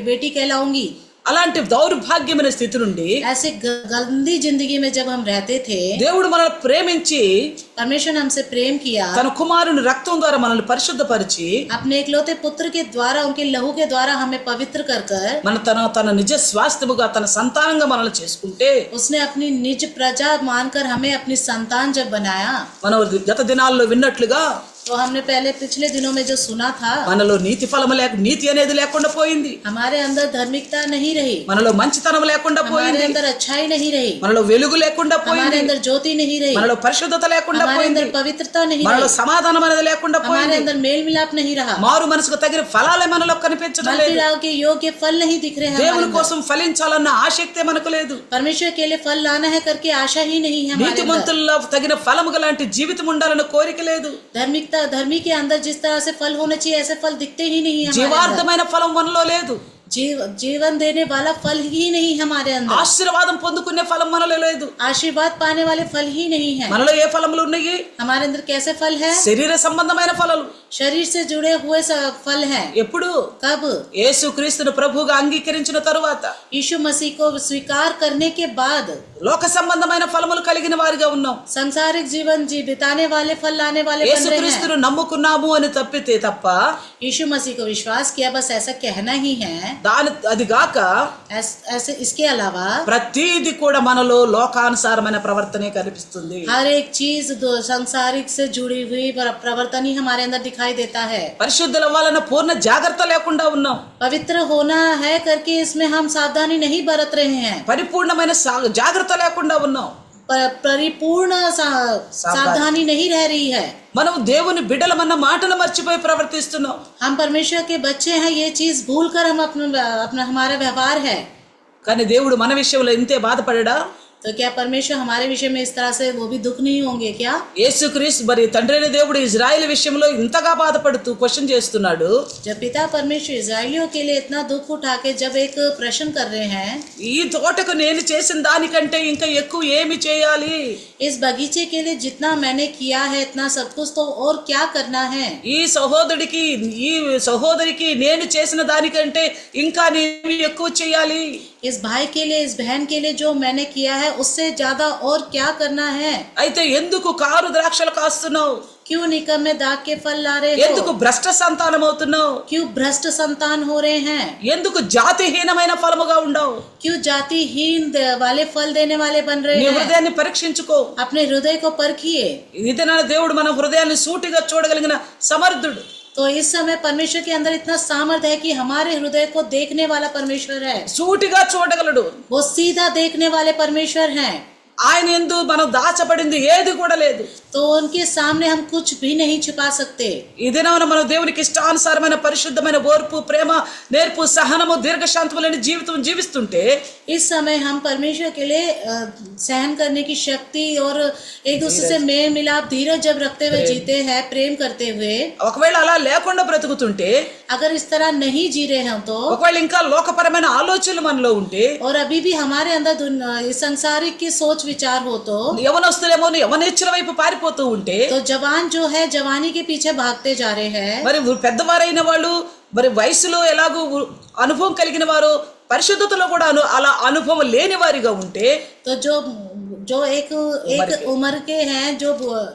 बेटी कहलाऊंगी. అలాంటి దౌర్భాగ్యమైన స్థితి నుండి, ऐसे गंदी जिंदगी में जब हम रहते थे, దేవుడు మనల్ని ప్రేమించి परमेश्वर ने हमसे प्रेम किया, తన కుమారుని రక్తం ద్వారా మనల్ని పరిశుద్ధపరిచి, अपने इकलौते पुत्र के द्वारा, उनके लहू के द्वारा हमें पवित्र कर తన నిజ స్వాస్థ్యముగా తన సంతానంగా మనల్ని చేసుకుంటే, उसने अपनी निज प्रजा मानकर हमें अपनी संतान जब बनाया. మనం గత దినాల్లో విన్నట్లుగా तो हमने पहले पिछले दिनों में जो सुना था, మనలో నీతి అనేది లేకుండా పోయింది, हमारे अंदर धार्मिकता नहीं रही, మనలో మంచితనం లేకుండా हमारे పోయింది, अंदर अच्छाई नहीं रही, మనలో వెలుగు లేకుండా हमारे పోయింది, अंदर ज्योति नहीं रही, మనలో పరిశుద్ధత లేకుండా हमारे పోయింది, अंदर पवित्रता नहीं మనలో रही, సమాధానం అనేది లేకుండా हमारे పోయింది, अंदर मेल मिलाप नहीं रहा, మారు మనసుకు తగిన ఫలాలే మనలో కనిపించడం లేదు, फिलहाल के योग्य फल नहीं दिख रहे हैं हमारे దేవుని अंदर. కోసం ఫలించాలన్న ఆసక్తి మనకు లేదు, परमेश्वर के लिए फल लाना है करके आशा ही नहीं है हमारे अंदर. నీతిమంతుల్లో తగిన ఫలము లాంటి జీవితం ఉండాలన్న కోరిక లేదు, धर्मी के अंदर जिस तरह से फल होने चाहिए ऐसे फल दिखते ही नहीं है हमारे अंदर. జీవార్థమైన ఫలం మనలో లేదు, जीवन देने वाला फल ही नहीं हमारे अंदर, ఆశీర్వాదం పొందుకునే ఫలం మనలో లేదు. आशीर्वाद पाने वाले फल ही नहीं है. మనలో ఏ ఫలములు ఉన్నాయి? हमारे अंदर कैसे फल है? శరీర సంబంధమైన ఫలాలు. शरीर से जुड़े हुए फल हैं. ఎప్పుడు? कब? యేసుక్రీస్తును ప్రభువుగా అంగీకరించిన తరువాత, यीशु मसीह को स्वीकार करने के बाद లోక సంబంధమైన ఫలములు కలిగిన వారిగా ఉన్నాం. सांसारिक जीवन बिताने वाले फल लाने वाले बन रहे हैं. యేసుక్రీస్తును నమ్ముకున్నాము అని తప్ప यीशु मसीह को विश्वास किया, बस ऐसा कहना ही है. అది గాక ऐसे इसके अलावा ప్రతిది కూడా మనలో లోకానుసారమైన ప్రవర్తనే కనిపిస్తుంది. हर एक चीज सांसारिक से जुड़ी हुई प्रवर्तन ही हमारे अंदर दिखाई देता है. పరిశుద్ధులు అవ్వాలన్న పూర్ణ జాగ్రత్త లేకుండా ఉన్నాం. पवित्र होना है करके इसमें हम सावधानी नहीं बरत रहे हैं. పరిపూర్ణమైన జాగ్రత్త లేకుండా ఉన్నాం. परिपूर्ण सावधानी नहीं रह रही है. మనం దేవుని బిడ్డలమన్న మాటను మర్చిపోయి ప్రవర్తిస్తున్నాం. हम परमेश्वर के बच्चे हैं, ये चीज भूलकर हम अपना हमारा व्यवहार है. కానీ దేవుడు మన విషయంలో ఇంతే బాధపడడా? तो क्या परमेश्वर हमारे विषय में इस तरह से वो भी दुख नहीं होंगे क्या? యేసుక్రీస్తు మరి తండ్రైన దేవుడు ఇజ్రాయెల్ విషయంలో ఇంతగా బాధపడుతూ క్వశ్చన్ చేస్తున్నాడు. जब पिता परमेश्वर इजरायलियों के लिए इतना दुख उठा के जब एक प्रश्न कर रहे हैं, ఈ తోటకు నేను చేసిన దానికంటే ఇంకా ఎక్కువ ఏమి చేయాలి? इस बगीचे के लिए जितना मैंने किया है इतना सब कुछ तो और क्या करना है? ఈ సహోదరికి నేను చేసిన దానికంటే ఇంకా నేను ఎక్కువ చేయాలి. इस भाई के लिए, इस बहन के लिए जो मैंने किया है उससे ज्यादा और क्या करना है? అయితే ఎందుకు కారు ద్రాక్షలు కాస్తున్నావు? क्यों निकम्मे दाग के फल ला रहे ఎందుకు हो? భ్రష్ట సంతానం అవుతున్నావు? क्यों भ्रष्ट संतान हो रहे हैं? ఎందుకు జాతిహీనమైన ఫలముగా ఉండవు? क्यों जातिहीन वाले फल देने वाले बन रहे నీ हैं? హృదయాన్ని పరీక్షించుకో. अपने हृदय को परखिए. ఇదే నా దేవుడు మన హృదయాన్ని సూటిగా చూడగలిగిన సమర్థుడు. तो इस समय परमेश्वर के अंदर इतना सामर्थ्य है कि हमारे हृदय को देखने वाला परमेश्वर है. సూటిగా చూడగలడు. वो सीधा देखने वाले परमेश्वर हैं. ఆయన యందు మనం దాచబడింది ఏది కూడా లేదు. तो उनके सामने हम कुछ भी नहीं छुपा सकते. ఈ దినమున మనం దేవునికి ఇష్టానుసారమైన పరిశుద్ధమైన ఓర్పు, ప్రేమ, నేర్పు, సహనము, దీర్ఘశాంతములైన జీవితం జీవిస్తుంటే, इस समय हम परमेश्वर के लिए सहन करने की शक्ति और एक दूसरे से मेल मिलाप, धीरज जब रखते हुए जीते हैं, प्रेम करते हुए, ఒకవేళ అలా లేకుండా బ్రతుకుతుంటే, अगर इस तरह नहीं जी रहे हैं तो, ఒకవేళ ఇంకా లోకపరమైన ఆలోచనలు మనలో ఉంటే, और अभी भी हमारे अंदर संसारिक की सोच विचार हो तो, యవనస్తులేమో యవనేచ్ఛల వైపు పారిపోతూ ఉంటే, तो जवान जो है जवानी के पीछे भागते जा रहे हैं. మరి పెద్దవారైన వాళ్ళు మరి వయసులో ఎలాగో అనుభవం కలిగిన వారు పరిశుద్ధతలో కూడా అలా అనుభవం లేని వారిగా ఉంటే, तो जो जो एक उम्र के हैं, जो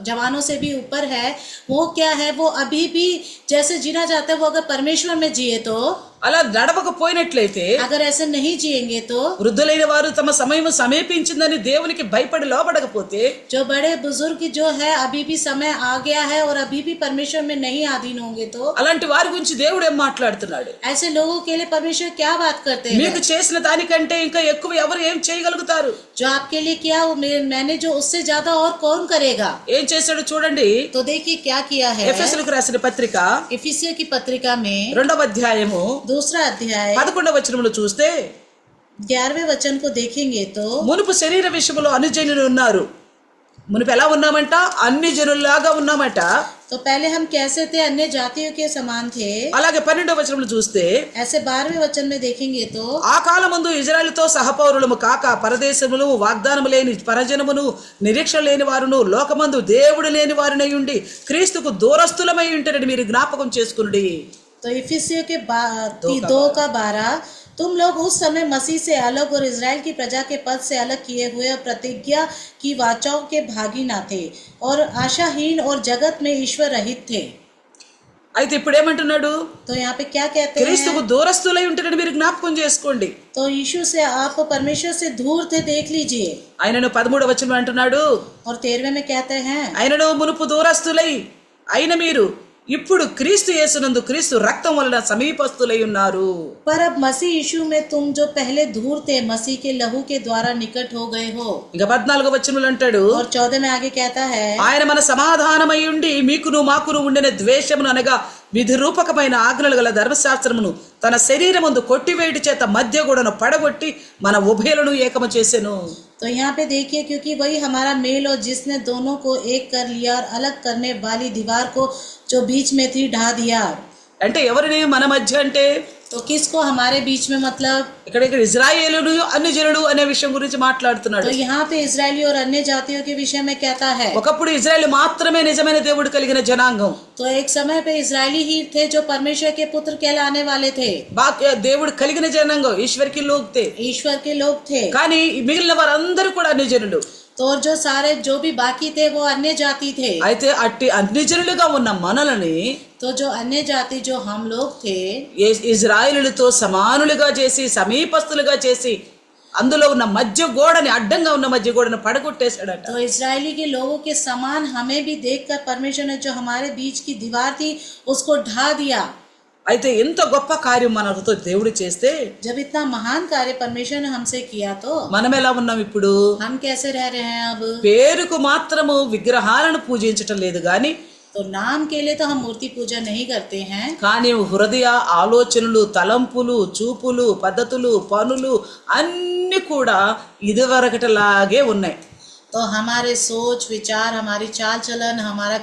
जवानों से भी ऊपर है, वो क्या है, वो अभी भी जैसे जीना चाहते हैं, वो अगर परमेश्वर में जिए तो, అలా నడవకపోయినట్లయితే अगर ऐसे नहीं जिएंगे तो, వృద్ధులైన వారు తమ సమయం సమీపించిందని దేవునికి భయపడి లోబడకపోతే, जो बड़े बुजुर्ग जो है अभी भी समय आ गया है और अभी भी परमेश्वर में नहीं आधीन होंगे तो, అలాంటి వారి గురించి దేవుడు ఏం మాట్లాడుతున్నాడు? ऐसे लोगों के लिए परमेश्वर क्या बात करते हैं? మీకు చేసిన దానికంటే ఇంకా ఎక్కువ ఎవరు ఏం చేయగలుగుతారు? जो आपके लिए किया वो मैंने जो उससे ज्यादा और कौन करेगा? ఏం చేశాడు చూడండి. तो देखिए क्या किया है। ఎఫెసీయులకు రాసిన పత్రిక इफिसियों की पत्रिका में 2వ అధ్యాయము दूसरा अध्याय 11వ వచనములో చూస్తే, 11वें वचन को देखेंगे तो, మునుపు శరీర విషయంలో అనుజనులు ఉన్నారు. మునుపు ఎలా ఉన్నామంట? అన్ని జనుల్లాగా ఉన్నామట. तो पहले हम कैसे थे? अन्य जातियों के समान थे। అలాగే 12వ వచనంలో చూస్తే, ऐसे 12वें वचन में देखेंगे तो, ఆ కాలమందు ఇజ్రాయెలుతో సహపౌరులము కాక పరదేశమును వాగ్దానము లేని పరజనమును నిరీక్షణ లేని వారును లోకమందు దేవుడు లేని వారినై ఉండి క్రీస్తుకు దూరస్తులమై ఉంటారని మీరు జ్ఞాపకం చేసుకునుడి. तो इफिसियों के 2:12, तुम लोग उस समय मसीह से अलग और इज़राइल की प्रजा के पद से अलग किए हुए और प्रतिज्ञा की वाचाओं के भागी ना थे और आशाहीन और जगत में ईश्वर रहित थे। అయితే ఇప్పుడు ఏమంటున్నాడు? तो यहाँ पे क्या कहते हैं? క్రీస్తుకు దూరస్తులై ఉంటారని మీరు జ్ఞాపకం చేసుకోండి. तो यीशु से आप परमेश्वर से दूर थे, देख लीजिए। ఆయనను 13వ వచనం అంటున్నాడు, और 13वें में कहते हैं, ఆయనను మునుపు దూరస్తులై అయిన మీరు ఇప్పుడు క్రీస్తు యేసునందు క్రీస్తు రక్తం వలన సమీపస్తులై ఉన్నారు. पर अब मसीह यीशु में तुम जो पहले दूर थे, मसीह के लहू के द्वारा निकट हो गए हो। ఇంకా 14వ వచనంలో అంటాడు, और 14 में आगे कहता है, ఆయన మన సమాధానమై ఉండి మీకును మాకును ఉండిన ద్వేషమును అనగా విధి రూపకమైన ఆజ్ఞలు గల ధర్మశాస్త్రమును తన శరీరమందు కొట్టివేయుట చేత మధ్య గోడను పడగొట్టి మన ఉభయులను ఏకము చేసెను. तो यहाँ पे देखिए, क्योंकि वही हमारा मेल और जिसने दोनों को एक कर लिया और अलग करने वाली दीवार को जो बीच में थी ढा दिया। అంటే ఎవరిని మన మధ్య అంటే? तो किसको हमारे बीच में, मतलब ఇక్కడ ఇజ్రాయేలును అన్ని జనులు అనే విషయం గురించి మాట్లాడుతున్నాడు. तो यहाँ पे इजरायली और अन्य जातियों के विषय में कहता है। ఒకప్పుడు ఇజ్రాయేల్ మాత్రమే నిజమైన దేవుడు కలిగిన జనాంగం. तो एक समय पे इजरायली ही थे जो परमेश्वर के पुत्र कहलाने वाले थे। దేవుడు కలిగిన జనాంగం, ఈశ్వర్ కి లోగ్ थे, ईश्वर के लोग थे। కానీ మిగిలిన వారందరూ కూడా అన్ని జనులు. तो जो सारे जो भी बाकी थे वो अन्य जाति थे। అయితే అట్టి అన్ని జనులుగా ఉన్న మనలని तो जो अन्य जाति जो हम लोग थे, ఇజ్రాయేలులతో సమానులుగా చేసి సమీపస్తులుగా చేసి అందులో ఉన్న మధ్య గోడని, అడ్డంగా ఉన్న మధ్య గోడను పడగొట్టేశాడట. तो इजरायली के लोगों के समान हमें भी देखकर परमेश्वर ने जो हमारे बीच की दीवार थी उसको ढा दिया। అయితే ఎంత గొప్ప కార్యం మనతో దేవుడు చేస్తే, जब इतना महान कार्य परमेश्वर ने हमसे किया तो మనం ఎలా ఉన్నాం ఇప్పుడు? हम कैसे रह रहे हैं अब? పేరుకు మాత్రము విగ్రహాలను పూజించటం లేదు గాని, तो नाम के लिए तो हम मूर्ति पूजा नहीं करते हैं, కానీ హృదయ ఆలోచనలు, తలంపులు, చూపులు, పద్ధతులు, పనులు అన్ని కూడా ఇదివరకటలాగే ఉన్నాయి. तो हमारे सोच विचार, हमारी चाल चलन, हमारा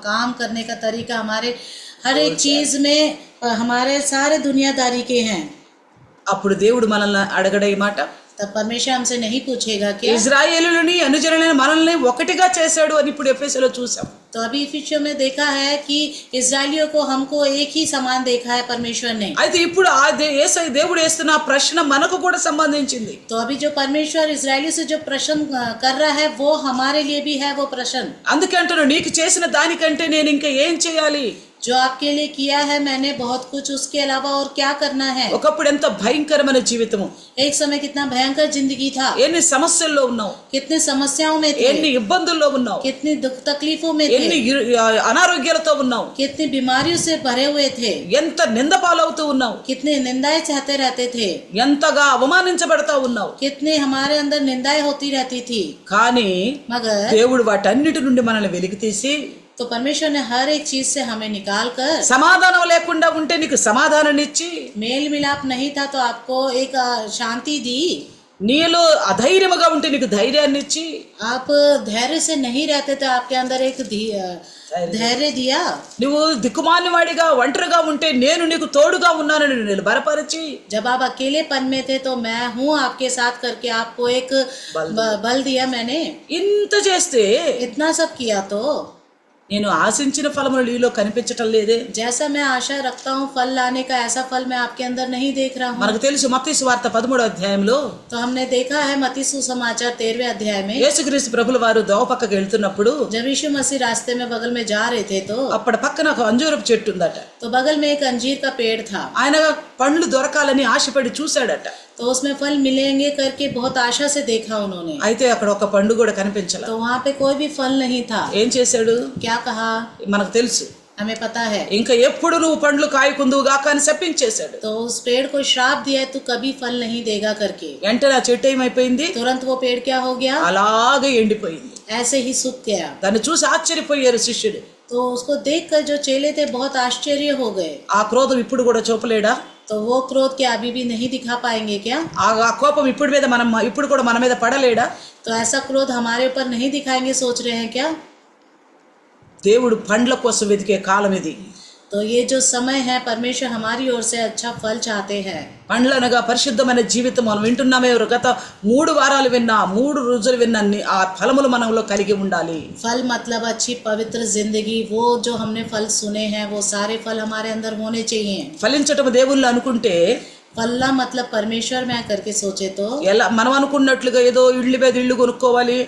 काम करने का तरीका, हमारे हर एक चीज में हमारे सारे दुनियादारी के हैं। అప్పుడు దేవుడు మనల్ని అడగడే మాట, तब परमेश्वर हमसे नहीं पूछेगा क्या? ఇజ్రాయేలుని అనుజనులని మనల్ని ఒకటిగా చేశాడు అని ఇప్పుడు ఎఫెసీలో చూసాం. तो अभी इफिसियों में देखा है कि इजरायलियों को हमको एक ही समान देखा है परमेश्वर ने। అయితే ఇప్పుడు దేవుడు వేస్తున్న ప్రశ్న మనకు కూడా సంబంధించింది. तो अभी जो परमेश्वर इजरायली से जो प्रश्न कर रहा है वो हमारे लिए भी है वो प्रश्न। అందుకే అంటున్నాడు, నీకు చేసిన దానికంటే నేను ఇంకా ఏం చేయాలి? जो आपके लिए किया है मैंने बहुत कुछ, उसके अलावा और क्या करना है? ఒకప్పుడు ఎంత భయంకరమైన జీవితము, एक समय कितना भयंकर जिंदगी था, ఎన్ని సమస్యల్లో ఉన్నావు, कितने समस्याओं में थे, ఎన్ని ఇబ్బందుల్లో ఉన్నావు, कितनी दुख तकलीफों में ఎన్ని थे, అనారోగ్యాలతో ఉన్నావు, कितनी बीमारियों से भरे हुए थे, ఎంత నింద పాలవుతూ ఉన్నావు, कितनी निंदाएं चाहते रहते थे, ఎంతగా అవమానించబడతా ఉన్నావు. कितने हमारे अंदर निंदाएं होती रहती थी। కానీ मगर దేవుడు వాటన్నిటి నుండి మనల్ని వెలికి తీసి, तो परमेश्वर ने हर एक चीज से हमें निकाल कर, సమాధానం లేకుండా ఉంటే నీకు సమాధానాన్ని ఇచ్చి, मेल मिलाप नहीं था तो आपको एक शांति दी, నీలో అధైర్యముగా ఉంటే నీకు ధైర్యాన్ని ఇచ్చి, आप धैर्य से नहीं रहते तो आपके अंदर एक धैर्य दिया, నువ్వు దిక్కుమాలినవాడిగా ఒంటరిగా ఉంటే నేను నీకు తోడుగా ఉన్నానని నిన్ను బలపరిచి, जब आप अकेलेपन में थे तो मैं हूँ आपके साथ करके आपको एक बल दिया मैंने। ఇంత చేస్తే इतना सब किया तो నేను ఆశించిన ఫలములు నీలో కనిపించటం లేదే. जैसा मैं आशा रखता हूँ फल लाने का, ऐसा फल मैं आपके अंदर नहीं देख रहा हूँ। మనకు తెలుసు మత్తయి సువార్త 13వ అధ్యాయంలో तो हमने देखा है मत्ती सुसमाचार 13वें अध्याय में, యేసుక్రీస్తు ప్రభుల వారు దోవ పక్కకి వెళ్తున్నప్పుడు जब यीशु मसीह रास्ते में बगल में जा रहे थे तो అప్పటి పక్కన ఒక అంజూరపు చెట్టు ఉందట. बगल में एक अंजीर का पेड़ था। ఆయన పండ్లు దొరకాలని ఆశపడి చూశాడట. तो उसमें फल मिलेंगे करके बहुत आशा से देखा उन्होंने। అయితే అక్కడ ఒక పండు కూడా కనిపించల. तो वहाँ पे कोई भी फल नहीं था। ఏం చేశాడు? क्या कहा? మనకు తెలుసు. हमें पता है। ఇంకా ఎప్పుడు నువ్వు పండ్లు కాయకుందువుగా కానీ శపించేశాడు. तो उस पेड़ को श्राप दिया, तू कभी फल नहीं देगा करके। వెంటనే ఆ చెట్టు ఏమైపోయింది? तुरंत वो पेड़ क्या हो गया? అలాగే ఎండిపోయింది. ऐसे ही सूख गया। దాన్ని చూసి ఆశ్చర్యపోయారు శిష్యుడు. तो उसको देखकर जो चेले थे बहुत आश्चर्य हो गए। ఆ క్రోధం ఇప్పుడు కూడా చూపలేడా? तो वो क्रोध क्या अभी भी नहीं दिखा पाएंगे क्या? ఆ కోపం ఇప్పుడు కూడా మన మీద పడలేడా? तो ऐसा क्रोध हमारे ऊपर नहीं दिखाएंगे सोच रहे हैं क्या? దేవుడు పండ్ల కోసం వెతికే కాలం ఇది. तो ये जो समय है परमेश्वर हमारी ओर से अच्छा फल चाहते हैं। పండ్లనగా పరిశుద్ధమైన జీవితం మనం వింటున్నామే. గత 3 వారాలు విన్నా, 3 రోజులు విన్నా ఆ ఫలములు మనలో కలిగి ఉండాలి. फल मतलब अच्छी पवित्र जिंदगी। वो जो हमने फल सुने हैं वो सारे फल हमारे अंदर होने चाहिए। ఫలించటం దేవుళ్ళు అనుకుంటే फलना मतलब परमेश्वर में करके सोचे तो ఎలా మనం అనుకున్నట్లుగా ఏదో ఇళ్ళు మీద ఇళ్ళు కొనుక్కోవాలి,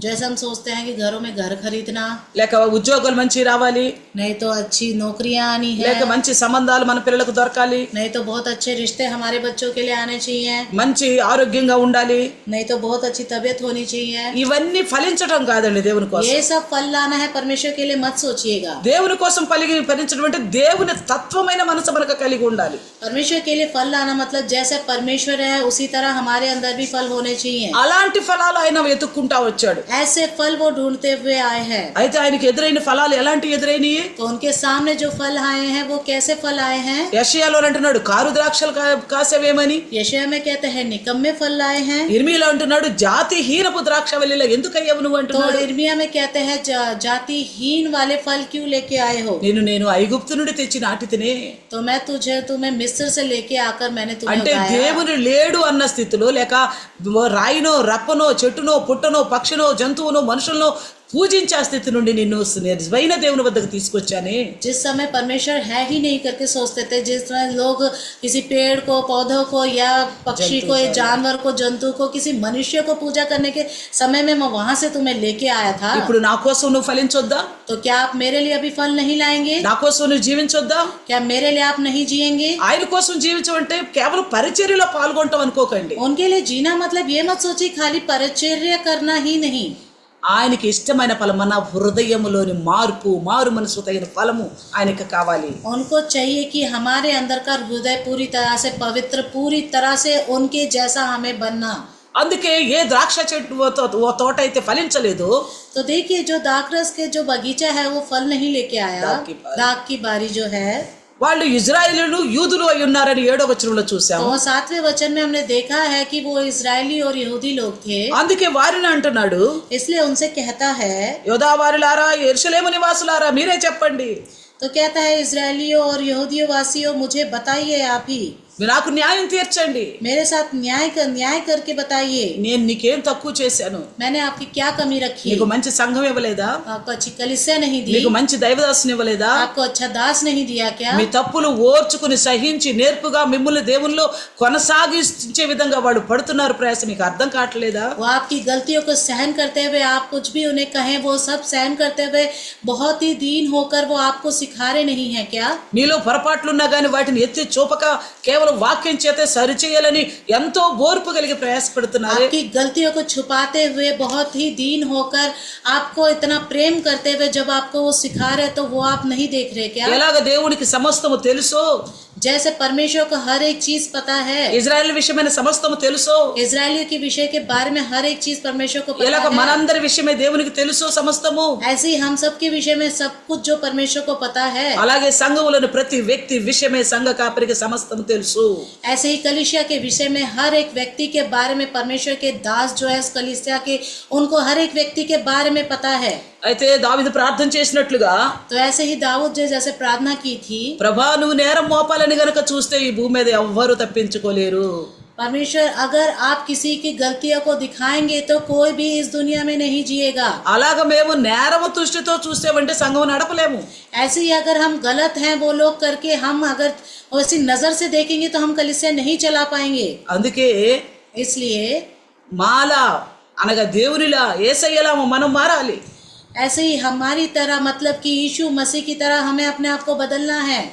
जैसे हम सोचते हैं कि घरों में घर खरीदना, లేక ఉద్యోగాలు మంచి రావాలి, नहीं तो अच्छी नौकरियां आनी है, లేక మంచి సంబంధాలు మన పిల్లలకు దొరకాలి, नहीं तो बहुत अच्छे रिश्ते हमारे बच्चों के लिए आने चाहिए, మంచి ఆరోగ్యంగా ఉండాలి, नहीं तो बहुत अच्छी तबीयत होनी चाहिए। ఇవన్నీ ఫలించడం కాదండి దేవుని కోసం. ये सब फल लाना है परमेश्वर के लिए मत सोचिएगा। దేవుని కోసం ఫలించడం అంటే దేవుని తత్వమైన మనసు మనకు కలిగి ఉండాలి. परमेश्वर के लिए फल लाना मतलब जैसे परमेश्वर है उसी तरह हमारे अंदर भी फल होने चाहिए। అలాంటి ఫలాలు ఆయన వెతుక్కుంటా వచ్చాడు. ऐसे फल वो ढूंढते हुए आए हैं। అయితే ఆయనకి ఎదురైన ఫలాలు ఎలాంటి ఎదురైనవి? तो उनके सामने जो फल आए हैं वो कैसे फल आए हैं? యెషయాలో అంటున్నాడు కారు ద్రాక్షలు కాసేవేమని. यशायाह में कहते हैं निकम्मे फल आए हैं। ఇర్మీయాలో అంటున్నాడు జాతిహీనపు ద్రాక్షవల్లిలో ఎందుకు అయ్యావు నువ్వు तो అంటున్నాడు. इर्मिया में कहते हैं जातिहीन वाले फल क्यों लेके आए हो? నేను ఐగుప్తు నుండి తెచ్చి నాటితినే. तो मैं तुम्हें मिस्र से लेके आकर मैंने तुम्हें అంటే उगाया। దేవుని లేడు అన్న స్థితిలో, లేక రాయినో రప్పనో చెట్టునో పుట్టనో పక్షినో జంతువునో మనుషులను పూజించే స్థితి నుండి నిన్ను నిజమైన దేవుని వద్దకు తీసుకొచ్చానే. जिस समय परमेश्वर है ही नहीं करके सोचते थे, जिस समय लोग किसी पेड़ को, पौधों को या पक्षी को या जानवर को, जंतु को, किसी मनुष्य को पूजा करने के समय में मैं वहां से तुम्हें लेके आया था। ఇప్పుడు నా కోసం నువ్వు ఫలించొద్దా? तो क्या आप मेरे लिए अभी फल नहीं लाएंगे? నా కోసం నువ్వు జీవించొద్దా? क्या मेरे लिए आप नहीं जिएंगे? ఆయన కోసం జీవించమంటే కేవలం పరిచర్యలో పాల్గొనటం అనుకోకండి. उनके लिए जीना मतलब ये मत सोचिए खाली परिचर्या करना ही नहीं। ఆయనకి ఇష్టమైన ఫలం మన హృదయములోని మారు మనసు తగిన ఫలము ఆయనకి కావాలి. उनको चाहिए कि हमारे अंदर का हृदय पूरी तरह से पवित्र, पूरी तरह से उनके जैसा हमें बनना। అందుకే ఏ ద్రాక్ష చెట్టు ఓ తోట అయితే ఫలించలేదు, तो देखिए जो दाखरस के जो बगीचा है वो फल नहीं लेके आया। दाख की बारी जो है వాళ్ళు ఇజ్రాయేలీయులు యూదులు అయి ఉన్నారని 7వ వచనంలో చూసాము. तो 7वें वचन में हमने देखा है कि वो इजरायली और यहूदी लोग थे। అందుకే వారిని అంటున్నాడు, इसलिए उनसे कहता है, యోధా వారులారా యెరూషలేము నివాసులారా మీరే చెప్పండి, तो कहता है इजरायलियों और यहूदियों वासियों मुझे बताइए आप ही, నాకు న్యాయం తీర్చండి, मेरे साथ न्याय करके बताइए, నేను నీకేం తక్కువ చేశాను? मैंने आपकी क्या कमी रखी? నీకు మంచి సంఘం ఇవ్వలేదా? आपको अच्छी कलीसिया नहीं दी? నీకు మంచి దైవదాసుని ఇవ్వలేదా? आपको अच्छा दास नहीं दिया क्या? మీ తప్పులు ఓర్చుకుని సహించి నేర్పుగా మిమ్మల్ని దేవునిలో కొనసాగించే విధంగా వాడు పడుతున్నారు ప్రయాస, మీకు అర్థం కావట్లేదా? वो आपकी गलतियों को सहन करते हुए आप कुछ भी उन्हें कहें वो सब सहन करते हुए बहुत ही दीन होकर वो आपको सिखा रहे नहीं है क्या? మీలో పొరపాట్లున్నా గానీ వాటిని ఎత్తి చూపక కేవలం వాక్యం చేత సరిచేయాలని ఎంతో ఓర్పు కలిగి ప్రయాసపడుతున్నారు. आपकी गलतियों को छुपाते हुए बहुत ही दीन होकर आपको इतना प्रेम करते हुए जब आपको वो सिखा रहे तो वो आप नहीं देख रहे क्या? ఎలాగ దేవునికి సమస్తము తెలుసో, जैसे परमेश्वर को हर एक चीज पता है, ఇజ్రాయెల్ విషయమైన సమస్తము తెలుసో, इजरायलियों के विषय के बारे में हर एक चीज परमेश्वर को पता ఎలాగ है, మనందరి విషయమే దేవునికి తెలుసో సమస్తము, ऐसे ही हम सब के विषय में सब कुछ जो परमेश्वर को पता है, అలాగే సంఘములోని ప్రతి వ్యక్తి విషయమే సంఘ కాపరికి సమస్తము తెలుసు. ऐसे ही कलीसिया के विषय में हर एक व्यक्ति के बारे में परमेश्वर के दास जो है कलीसिया के, उनको हर एक व्यक्ति के बारे में पता है। అయితే దావీదు ప్రార్థన చేసినట్లుగా, तो ऐसे ही दाऊद जैसे प्रार्थना की थी, ప్రభా నువ్వు నేరం మోపాలని గనక చూస్తే ఈ భూమి మీద ఎవ్వరూ తప్పించుకోలేరు. परमेश्वर अगर आप किसी की गलतियों को दिखाएंगे तो कोई भी इस दुनिया में नहीं जिएगा। అలాగ మేము నేరము దృష్టితో చూసేవంటే సంఘం నడపలేము. ऐसे ही अगर हम गलत हैं वो लोग करके हम अगर वैसी नजर से देखेंगे तो हम कलीसिया नहीं चला पाएंगे। అందుకే इसलिए మాలా అనగా దేవునిలా యేసయ్యలా మనం మారాలి. ऐसे ही हमारी तरह मतलब कि यीशु मसीह की तरह हमें अपने आप को बदलना है।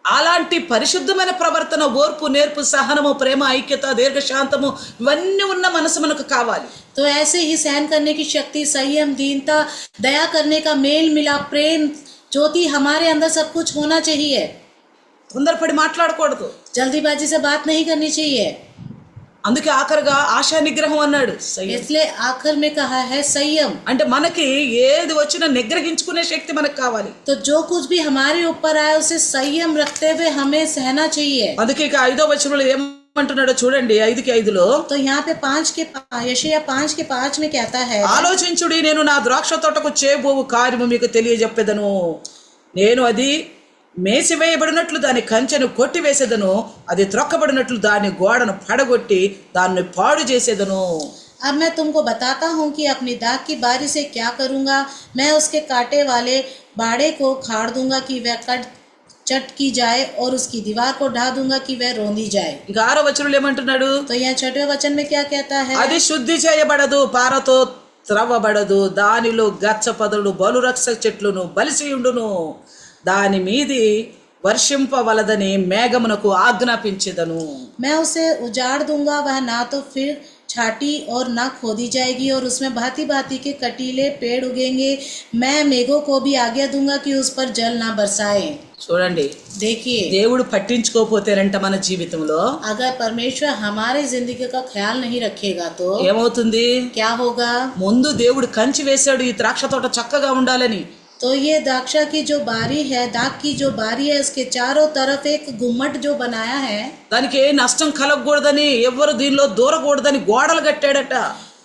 అలాంటి పరిశుద్ధమైన ప్రవర్తన, ఓర్పు, నేర్పు, సహనము, ప్రేమ, ఐక్యత, దీర్ఘశాంతము ఇవన్నీ ఉన్న మనసు మనకు కావాలి. तो ऐसे ही सहन करने की शक्ति, संयम, दीनता, दया करने का मेल मिलाप, प्रेम, ज्योति हमारे अंदर सब कुछ होना चाहिए। తొందరపడి మాట్లాడకూడదు. जल्दीबाजी से बात नहीं करनी चाहिए। అందుకే ఆఖరిగా ఆశా నిగ్రహం అన్నాడు. इसलिए आखिर में कहा है संयम। అంటే మనకి ఏది వచ్చినా నిగ్రహించుకునే శక్తి మనకు కావాలి. तो जो कुछ भी हमारे ऊपर आए उसे संयम रखते हुए हमें सहना चाहिए। అందుకే ఇక 5వ వచనంలో ఏమంటున్నాడో చూడండి. 5:5 तो यहाँ पे यशायाह 5:5 में कहता है, ఆలోచించుడి, నేను నా ద్రాక్ష తోటకు చేయబోవు కార్యము మీకు తెలియజెప్పెదను. నేను అది మేసివేయబడినట్లు దాని కంచెను కొట్టివేసేదను, అది త్రొక్కబడినట్లు దాని గోడను పడగొట్టి దాన్ని పాడు చేసేదను. अब मैं तुमको बताता हूँ कि अपनी दाख की बारी से क्या करूँगा। मैं उसके काटे वाले बाड़े को खाड़ दूंगा कि वह चट की जाए और उसकी दीवार को ढा दूंगा कि वह रोंदी जाए। ఇక 6వ వచనంలో ఏమంటున్నాడు? तो यहाँ 6वें वचन में क्या कहता है, అది శుద్ధి చేయబడదు, పారతో త్రవ్వబడదు, దానిలో గచ్చ పదలు బలురక్ష చెట్లును బలిసి ఉండును, దాని మీది వర్షింపవలదని మేఘమునకు ఆజ్ఞాపించెదను. मैं उसे उजाड़ दूंगा, वह ना तो फिर छाटी और ना खोदी जाएगी और उसमें भांति भांति के कटीले पेड़ उगेंगे। मैं मेघों को भी आज्ञा दूंगा कि उस पर जल ना बरसाए। చూడండి, देखिए, దేవుడు పట్టించుకోపోతేనంట మన జీవితంలో अगर परमेश्वर हमारे जिंदगी का ख्याल नहीं रखेगा तो ఏమవుతుంది? क्या होगा। ముందు దేవుడు కంచి వేశాడు ఈ ద్రాక్ష తోట చక్కగా ఉండాలని. तो ये द्राक्षा की जो बारी है, दाख की जो बारी है, उसके चारों तरफ एक गुम्मट जो बनाया है, దానికి ఏ నష్టం కలగకూడదని, ఎవ్వరు దీనిలో దూరకూడదని గోడలు కట్టాడట.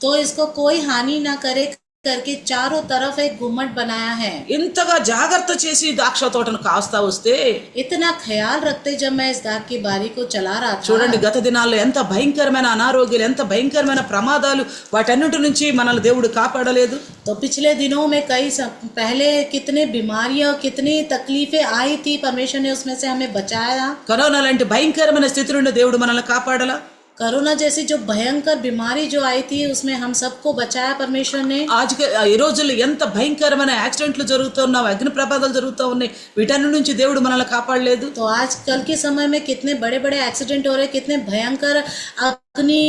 तो इसको कोई हानि ना करे करके चारों तरफ एक गुम्मट बनाया है। ఇంతగా జాగ్రత్త చేసి ద్రాక్ష తోటను కాస్తా వస్తే इतना ख्याल रखते जब मैं इस दाख की बारी को चला रहा था, చూడండి, గత దినాల్లో ఎంత భయంకరమైన అనారోగ్యాలు, ఎంత భయంకరమైన ప్రమాదాలు, వాటన్నిటి నుంచి మనల్ని దేవుడు కాపాడలేదు. तो पिछले दिनों में पहले कितने बीमारियां, कितनी तकलीफें आई थी, परमेश्वर ने उसमें से हमें बचाया। కరోనా లాంటి భయంకరమైన స్థితి నుండి దేవుడు మనల్ని కాపాడలా? कोरोना जैसी जो भयंकर बीमारी जो आई थी उसमें हम सबको बचाया परमेश्वर ने। ఈ రోజుల్లో ఎంత భయంకరమైన యాక్సిడెంట్లు జరుగుతున్నాయి, అగ్ని ప్రమాదాలు జరుగుతూ ఉన్నాయి, వీటన్ని నుంచి దేవుడు మనల్ని కాపాడలేదు. तो आज कल के समय में कितने बड़े बड़े एक्सीडेंट हो रहे, कितने भयंकर अग्नि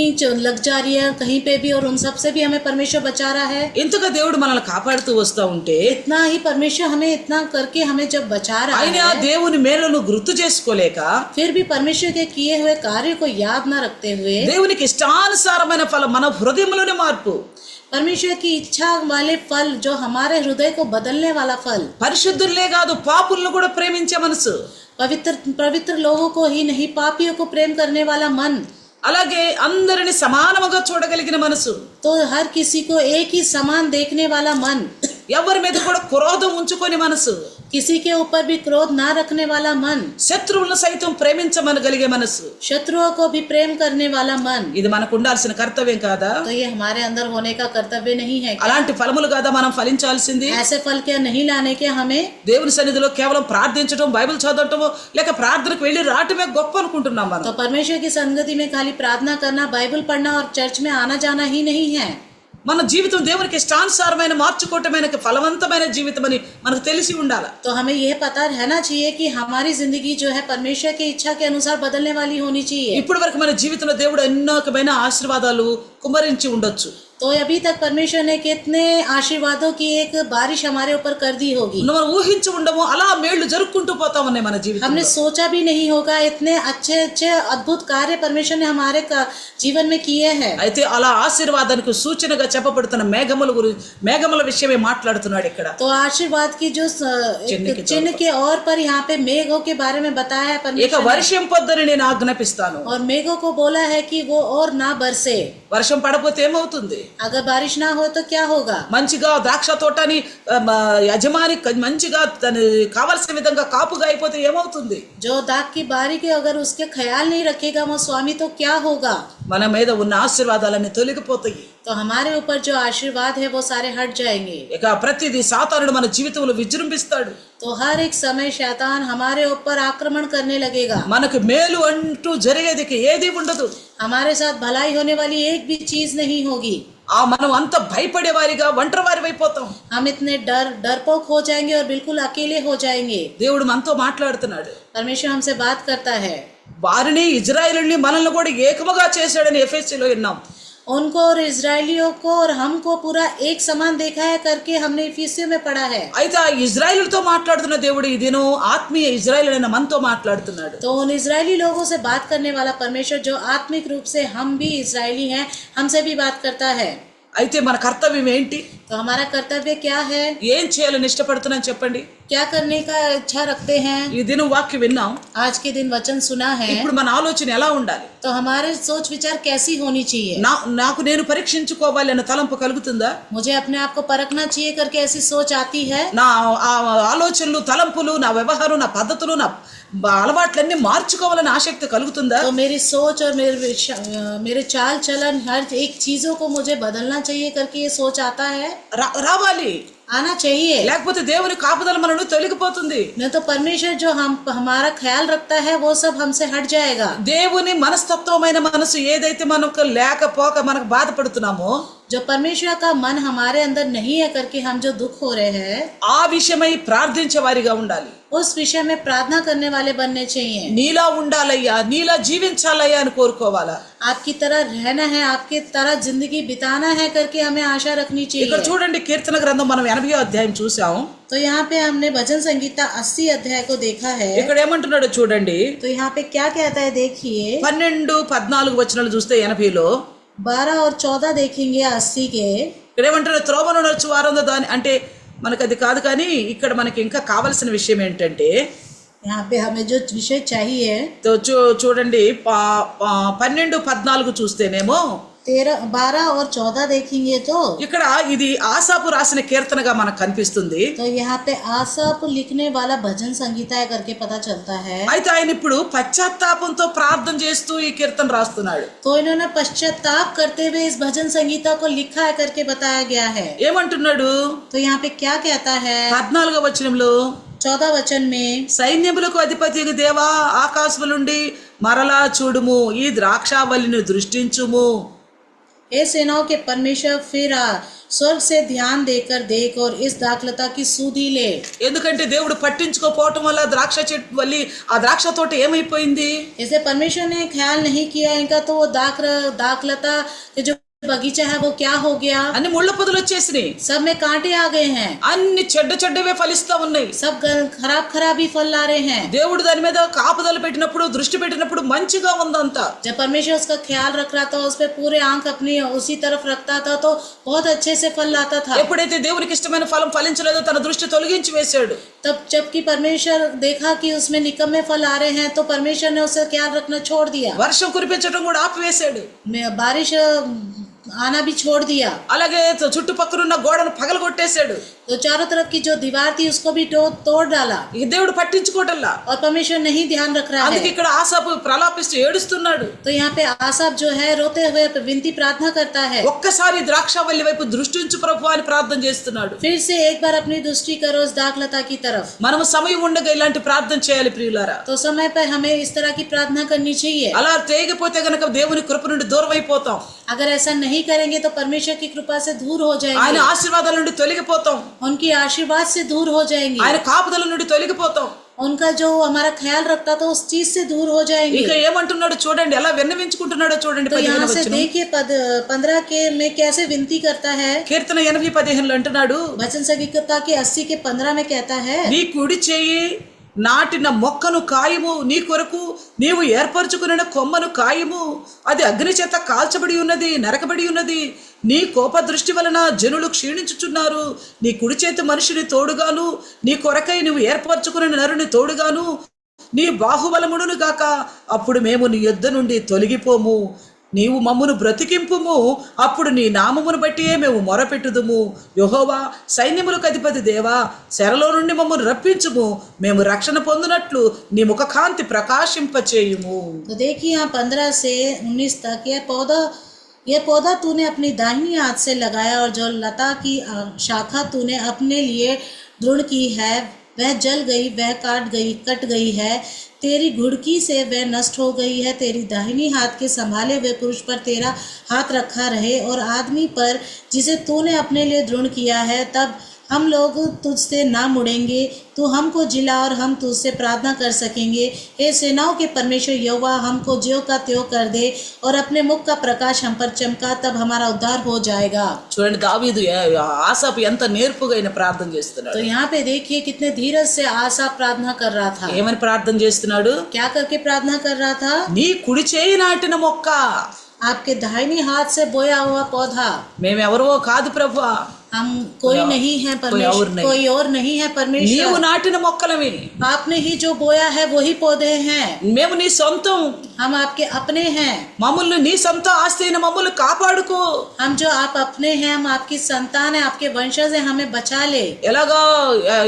लग जा रही है कहीं पे भी, और उन सब से भी हमें परमेश्वर बचा रहा है। ఇంతగా దేవుడు మనల్ని కాపాడుతూ వస్తూ ఉంటే इतना ही परमेश्वर हमें इतना करके हमें जब बचा रहा ఆయన है, దేవుని మేలును గుర్తు చేసుకోలేక फिर भी परमेश्वर के किए हुए कार्य को याद न रखते हुए దేవునికి ఇష్టానుసారమైన ఫలం మన హృదయంలోనే మార్పు, परमेश्वर की इच्छा वाले फल, जो हमारे हृदय को बदलने वाला फल, పరిశుద్ధులే కాదు పాపులను కూడా ప్రేమించే మనసు, पवित्र लोगों को ही नहीं पापियों को प्रेम करने वाला मन, అలాగే అందరిని సమానముగా చూడగలిగిన మనసు, तो हर किसी को एक ही समान देखने वाला मन, ఎవరి మీద కూడా క్రోధం ఉంచుకొని మనసు, किसी के ऊपर भी क्रोध ना रखने वाला मन, శత్రువులను సైతం ప్రేమించమనగలిగే మనసు, शत्रुओं को भी प्रेम करने वाला मन। ఇది మనకు ఉండాల్సిన కర్తవ్యం కాదా? तो ये हमारे अंदर होने का कर्तव्य नहीं है क्या? అలాంటి ఫలములు కాదా మనం ఫలించాల్సింది? ऐसे फल क्या नहीं लाने के हमें? దేవుని సన్నిధిలో కేవలం ప్రార్థించడం, బైబిల్ చదవటము, లేక ప్రార్థనకు వెళ్ళి రావటమే గొప్ప అనుకుంటున్నాం మనం. तो परमेश्वर की संगति में खाली प्रार्थना करना, बाइबल पढ़ना और चर्च में आना जाना ही नहीं है। మన జీవితం దేవునికి ఇష్టానుసారమైన మార్చుకోవటమైన ఫలవంతమైన జీవితం అని మనకు తెలిసి ఉండాలి. तो हमें यह पता रहना चाहिए कि हमारी जिंदगी जो है परमेश्वर की इच्छा के अनुसार बदलने वाली होनी चाहिए। ఇప్పటి వరకు మన జీవితంలో దేవుడు ఎన్నోకమైన ఆశీర్వాదాలు కుమ్మరించి ఉండొచ్చు. तो अभी तक परमेश्वर ने कितने आशीर्वादों की एक बारिश हमारे ऊपर कर दी होगी। మనం ఊహించి ఉండము, అలా మేళ్లు జరుపుకుంటూ పోతా ఉన్నాయి మన జీవితంలో. हमने सोचा भी नहीं होगा इतने अच्छे अच्छे अद्भुत कार्य परमेश्वर ने हमारे जीवन में किए हैं। అయితే అలా ఆశీర్వాదానికి సూచనగా చెప్పబడుతున్న మేఘముల విషయమే మాట్లాడుతున్నాడు ఇక్కడ. तो आशीर्वाद की जो चिन्ह के और पर यहाँ पे मेघों के बारे में बताया है ఇక परमेश्वर ने। వర్షం పొద్దని నేను ఆజ్ఞాపిస్తాను. और मेघों को बोला है कि वो और ना बरसे। వర్షం పడపోతే ఏమవుతుంది? अगर बारिश ना हो तो क्या होगा? మంచిగా ద్రాక్ష తోటని యజమాని మంచిగా తన కావాల్సిన విధంగా కాపుగా అయిపోతే ఏమవుతుంది? जो दाग की बारी के अगर उसके ख्याल नहीं रखेगा वो स्वामी तो क्या होगा? మన మీద ఉన్న ఆశీర్వాదాలన్నీ తొలగిపోతాయి. तो हमारे ऊपर जो आशीर्वाद है वो सारे हट जाएंगे. ఇక ప్రతిదీ సాతానుడు మన జీవితంలో విజృంభిస్తాడు. तो हर एक समय शैतान हमारे ऊपर आक्रमण करने लगेगा. మనకు మేలు అంటూ జరిగేది ఏది ఉండదు. हमारे साथ भलाई होने वाली एक भी चीज नहीं होगी. మనం అంత భయపడే వారిగా ఒంటరి వారి అయిపోతాం. हम इतने डरपोक हो जाएंगे और बिल्कुल अकेले हो जाएंगे. దేవుడు మనతో మాట్లాడుతున్నాడు. परमेश्वर हमसे बात करता है. వారిని ఇజ్రాయేలుని మనల్ని కూడా ఏకముగా చేశాడని ఎఫెసీలో విన్నాం. उनको और इजरायलियों को और हमको पूरा एक समान देखा है करके हमने इफिसियों में पढ़ा है. అయితే ఆ ఇజ్రాయేలుతో మాట్లాడుతున్న దేవుడు ఈ దినం ఆత్మీయ ఇజ్రాయేలులైన మనతో మాట్లాడుతున్నాడు. तो उन इजरायली लोगों से बात करने वाला परमेश्वर जो आत्मिक रूप से हम भी इजरायली हैं हमसे भी बात करता है. అయితే మన కర్తవ్యం ఏంటి? तो हमारा कर्तव्य क्या है? ఏం చేయాలని ఇష్టపడుతున్నాను చెప్పండి. क्या करने का इच्छा रखते हैं? ఈ దినం వాక్యం విన్నాం. आज के दिन वचन सुना है. ఇప్పుడు మన ఆలోచన ఎలా ఉండాలి? तो हमारे सोच विचार कैसी होनी चाहिए? నాకు నేను పరీక్షించుకోవాలి అన్న తలంపు కలుగుతుందా? मुझे अपने आप को परखना चाहिए करके ऐसी सोच आती है? నా ఆలోచనలు, తలంపులు, నా వ్యవహారం, నా పద్ధతులు, నా అలవాట్లన్నీ మార్చుకోవాలని ఆసక్తి కలుగుతుందా? तो मेरी सोच और मेरे चाल चलन हर एक चीजों को मुझे बदलना चाहिए करके ये सोच आता है? రావాలి. आना चाहिए. లేకపోతే దేవుని కాపుదల మన నుండి తొలగిపోతుంది. नहीं तो परमेश्वर जो हमारा ख्याल रखता है वो सब हमसे हट जाएगा. దేవుని మనస్తత్వమైన మనసు ఏదైతే మనకు లేకపోక మనకు బాధపడుతున్నామో, जो परमेश्वर का मन हमारे अंदर नहीं है करके हम जो दुख हो रहे हैं ఆ విషయమై ప్రార్థించే వారిగా ఉండాలి. उस विषय में प्रार्थना करने वाले बनने चाहिए. నీలా ఉండాలయ్యా, నీలా జీవించాలయ్యా అని కోరుకోవాలా. आपकी तरह रहना है, आपकी तरह जिंदगी बिताना है करके हमें आशा रखनी ఇక్కడ चाहिए. చూడండి, కీర్తన గ్రంథం మనం 80వ అధ్యాయం చూసాం. तो यहाँ पे हमने भजन संगीता 80 अध्याय को देखा है. ఇక్కడ ఏమంటున్నాడో చూడండి. तो यहाँ पे क्या कहता है देखिए. 12-14 వచనాలు చూస్తే 80లో 12 और 14 देखेंगे 80 के. ఇక్కడ ఏమంటున్నాడు, త్రోవను నడుచు వారందో దాని అంటే మనకు అది కాదు, కానీ ఇక్కడ మనకి ఇంకా కావాల్సిన విషయం ఏంటంటే यहाँ पे हमें जो विषय चाहिए చూడండి 12-14 చూస్తేనేమో 12 और 14 देखेंगे तो ఇక్కడ ఇది ఆసాపు రాసిన కీర్తనగా మనకు కనిపిస్తుంది. तो यहाँ पे आसाप लिखने वाला भजन संगीता है करके पता चलता है. అయితే ఆయన ఇప్పుడు పశ్చాత్తాపంతో ప్రార్థన చేస్తూ ఈ కీర్తన రాస్తున్నాడు. तो इन्होंने पश्चाताप करते हुए इस भजन संगीता को लिखा है करके बताया गया है. ఏమంటున్నాడు? तो यहाँ पे क्या कहता है 14వ వచనంలో 14 वचन में, సైన్యములకు అధిపతి దేవా ఆకాశము నుండి మరలా చూడుము, ఈ ద్రాక్షావల్లిని దృష్టించుము. हे सेनाओं के परमेश्वर फिर आ, स्वर्ग से ध्यान देकर देख और इस दाखलता की सूधी ले. ఎందుకంటే దేవుడు పట్టించుకోపోవటం వల్ల ద్రాక్ష చెట్టు వల్లి ఆ ద్రాక్ష తోట ఏమైపోయింది? इसे परमेश्वर ने ख्याल नहीं किया इनका, तो वो दाखलता के जो बगीचा है वो क्या हो गया? అన్ని ముళ్ళ పొదలు వచ్చేసినాయి. सब में कांटे आ गए हैं. అన్ని చెడ్డవే ఫలిస్తా ఉన్నాయి. सब खराब ही फल ला रहे हैं. దేవుడు దాని మీద కాపుదల పెట్టినప్పుడు, దృష్టి పెట్టినప్పుడు మంచిగా ఉందంతా. जब परमेश्वर उसका ख्याल रख रहा था, उस पे पूरे आंख अपनी उसी तरफ रखता था, तो बहुत अच्छे से फल लाता था. ఎప్పుడైతే దేవునికి ఇష్టమైన ఫలం ఫలించలేదో తన దృష్టి తొలగించి వేశాడు. तब जबकि परमेश्वर देखा कि उसमें निकम्मे फल आ रहे हैं, तो परमेश्वर ने उसका ख्याल रखना छोड़ दिया. వర్షం కురిపించడం కూడా ఆపివేశాడు. बारिश आना भी छोड़ दिया. అలాగే చుట్టుపక్కల ఉన్న గోడను పగలగొట్టేశాడు. तो चारों तरफ की जो दीवार थी उसको भी तोड़ डाला. ఈ దేవుడు పట్టించుకోవటంలా. और परमेश्वर नहीं ध्यान रख रहा అందుకే है. ఇక్కడ ఆసాపు ప్రలాపిస్తూ ఏడుస్తున్నాడు. तो यहाँ पे आसाप जो है रोते हुए विनती प्रार्थना करता है. ఒక్కసారి ద్రాక్షావల్లి వైపు దృష్టి ఉంచు ప్రభు అని ప్రార్థన చేస్తున్నాడు. फिर से एक बार अपनी दृष्टि करो उस दाखलता की तरफ. మనము సమయం ఉండగా ఇలాంటి ప్రార్థన చేయాలి ప్రియులారా. तो समय पर हमें इस तरह की प्रार्थना करनी चाहिए. అలా చేయకపోతే గనక దేవుని కృప నుండి దూరం అయిపోతాం. अगर ऐसा नहीं करेंगे तो परमेश्वर की कृपा से दूर हो ఆయన जाएंगे. ఆశీర్వాదాల నుండి తొలగిపోతాం. उनकी आशीर्वाद से दूर हो जाएंगे. ఆయన కాపుదల నుండి తొలగిపోతాం. उनका जो हमारा ख्याल रखता था उस चीज से दूर हो जाएंगे. ఇంకా ఏమంటున్నాడు చూడండి, ఎలా విన్నవించుకుంటున్నాడో చూడండి. तो यहाँ 15వ से వచనం. देखिए 15 के में कैसे विनती करता है. కీర్తన 80:15 అంటున్నాడు, भजन संगीता के 80 के 15 में कहता है, నీ కుడి చేయి నాటిన మొక్కను కాయము, నీ కొరకు నీవు ఏర్పరచుకున్న కొమ్మను కాయము, అది అగ్ని చేత కాల్చబడి ఉన్నది, నరకబడి ఉన్నది. నీ కోప దృష్టి వలన జనులు క్షీణించుచున్నారు. నీ కుడి చేతి మనిషిని తోడుగాను, నీ కొరకై నువ్వు ఏర్పరచుకున్న నరుని తోడుగాను నీ బాహుబలముడును గాక. అప్పుడు మేము నీ యొద్ద నుండి తొలగిపోము, నీవు మమ్మును బ్రతికింపుము, అప్పుడు నీ నామమును బట్టియే మేము మొరపెట్టుదుము. యెహోవా సైన్యములకు అధిపతి దేవా, శరలో నుండి మమ్మను రప్పించుము, మేము రక్షణ పొందునట్లు నీ ముఖకాంతి ప్రకాశింపచేయుము. तो देखिए यहाँ 15 से 19 तक यह पौधा तूने अपनी दाहिनी हाथ से लगाया और जो लता की शाखा तूने अपने लिए दृढ़ की है वह जल गई, वह कट गई है, तेरी घुड़की से वह नष्ट हो गई है। तेरी दाहिनी हाथ के संभाले हुए पुरुष पर तेरा हाथ रखा रहे और आदमी पर जिसे तूने अपने लिए दृढ़ किया है, तब हम लोग तुझसे ना मुड़ेंगे। तू हमको जिला और हम तुझसे प्रार्थना कर सकेंगे। हे सेनाओं के परमेश्वर यहोवा, हमको ज्यों का त्यों कर दे और अपने मुख का प्रकाश हम पर चमका, तब हमारा उद्धार हो जाएगा। చూడండి, దావీదు ఆసాపు ఎంత నేర్పుగా ఆయన ప్రార్థన చేస్తున్నాడు. तो यहाँ पे देखिए कितने धीरज से आसा प्रार्थना कर रहा था। ఏమని ప్రార్థన చేస్తున్నాడు? क्या करके प्रार्थना कर रहा था? నీ కుడి చేయి నాటిన మొక్క, आपके दाहिनी हाथ से बोया हुआ पौधा। మేమెవరో కాదు ప్రభువా, हम कोई नहीं है परमेश्वर, कोई और नहीं है నీవు परमेश्वर। నాటిన మొక్కలవి, आपने ही जो बोया है वही पौधे हैं। మేము నీ సొంతం, हम आपके अपने हैं। మమ్మల్ని నీ సొంత ఆస్తి అయిన మమ్మల్ని కాపాడుకో. हम जो आप अपने हैं, हम आपकी संतान है, आपके वंशज है, हमें बचा ले। ఎలాగా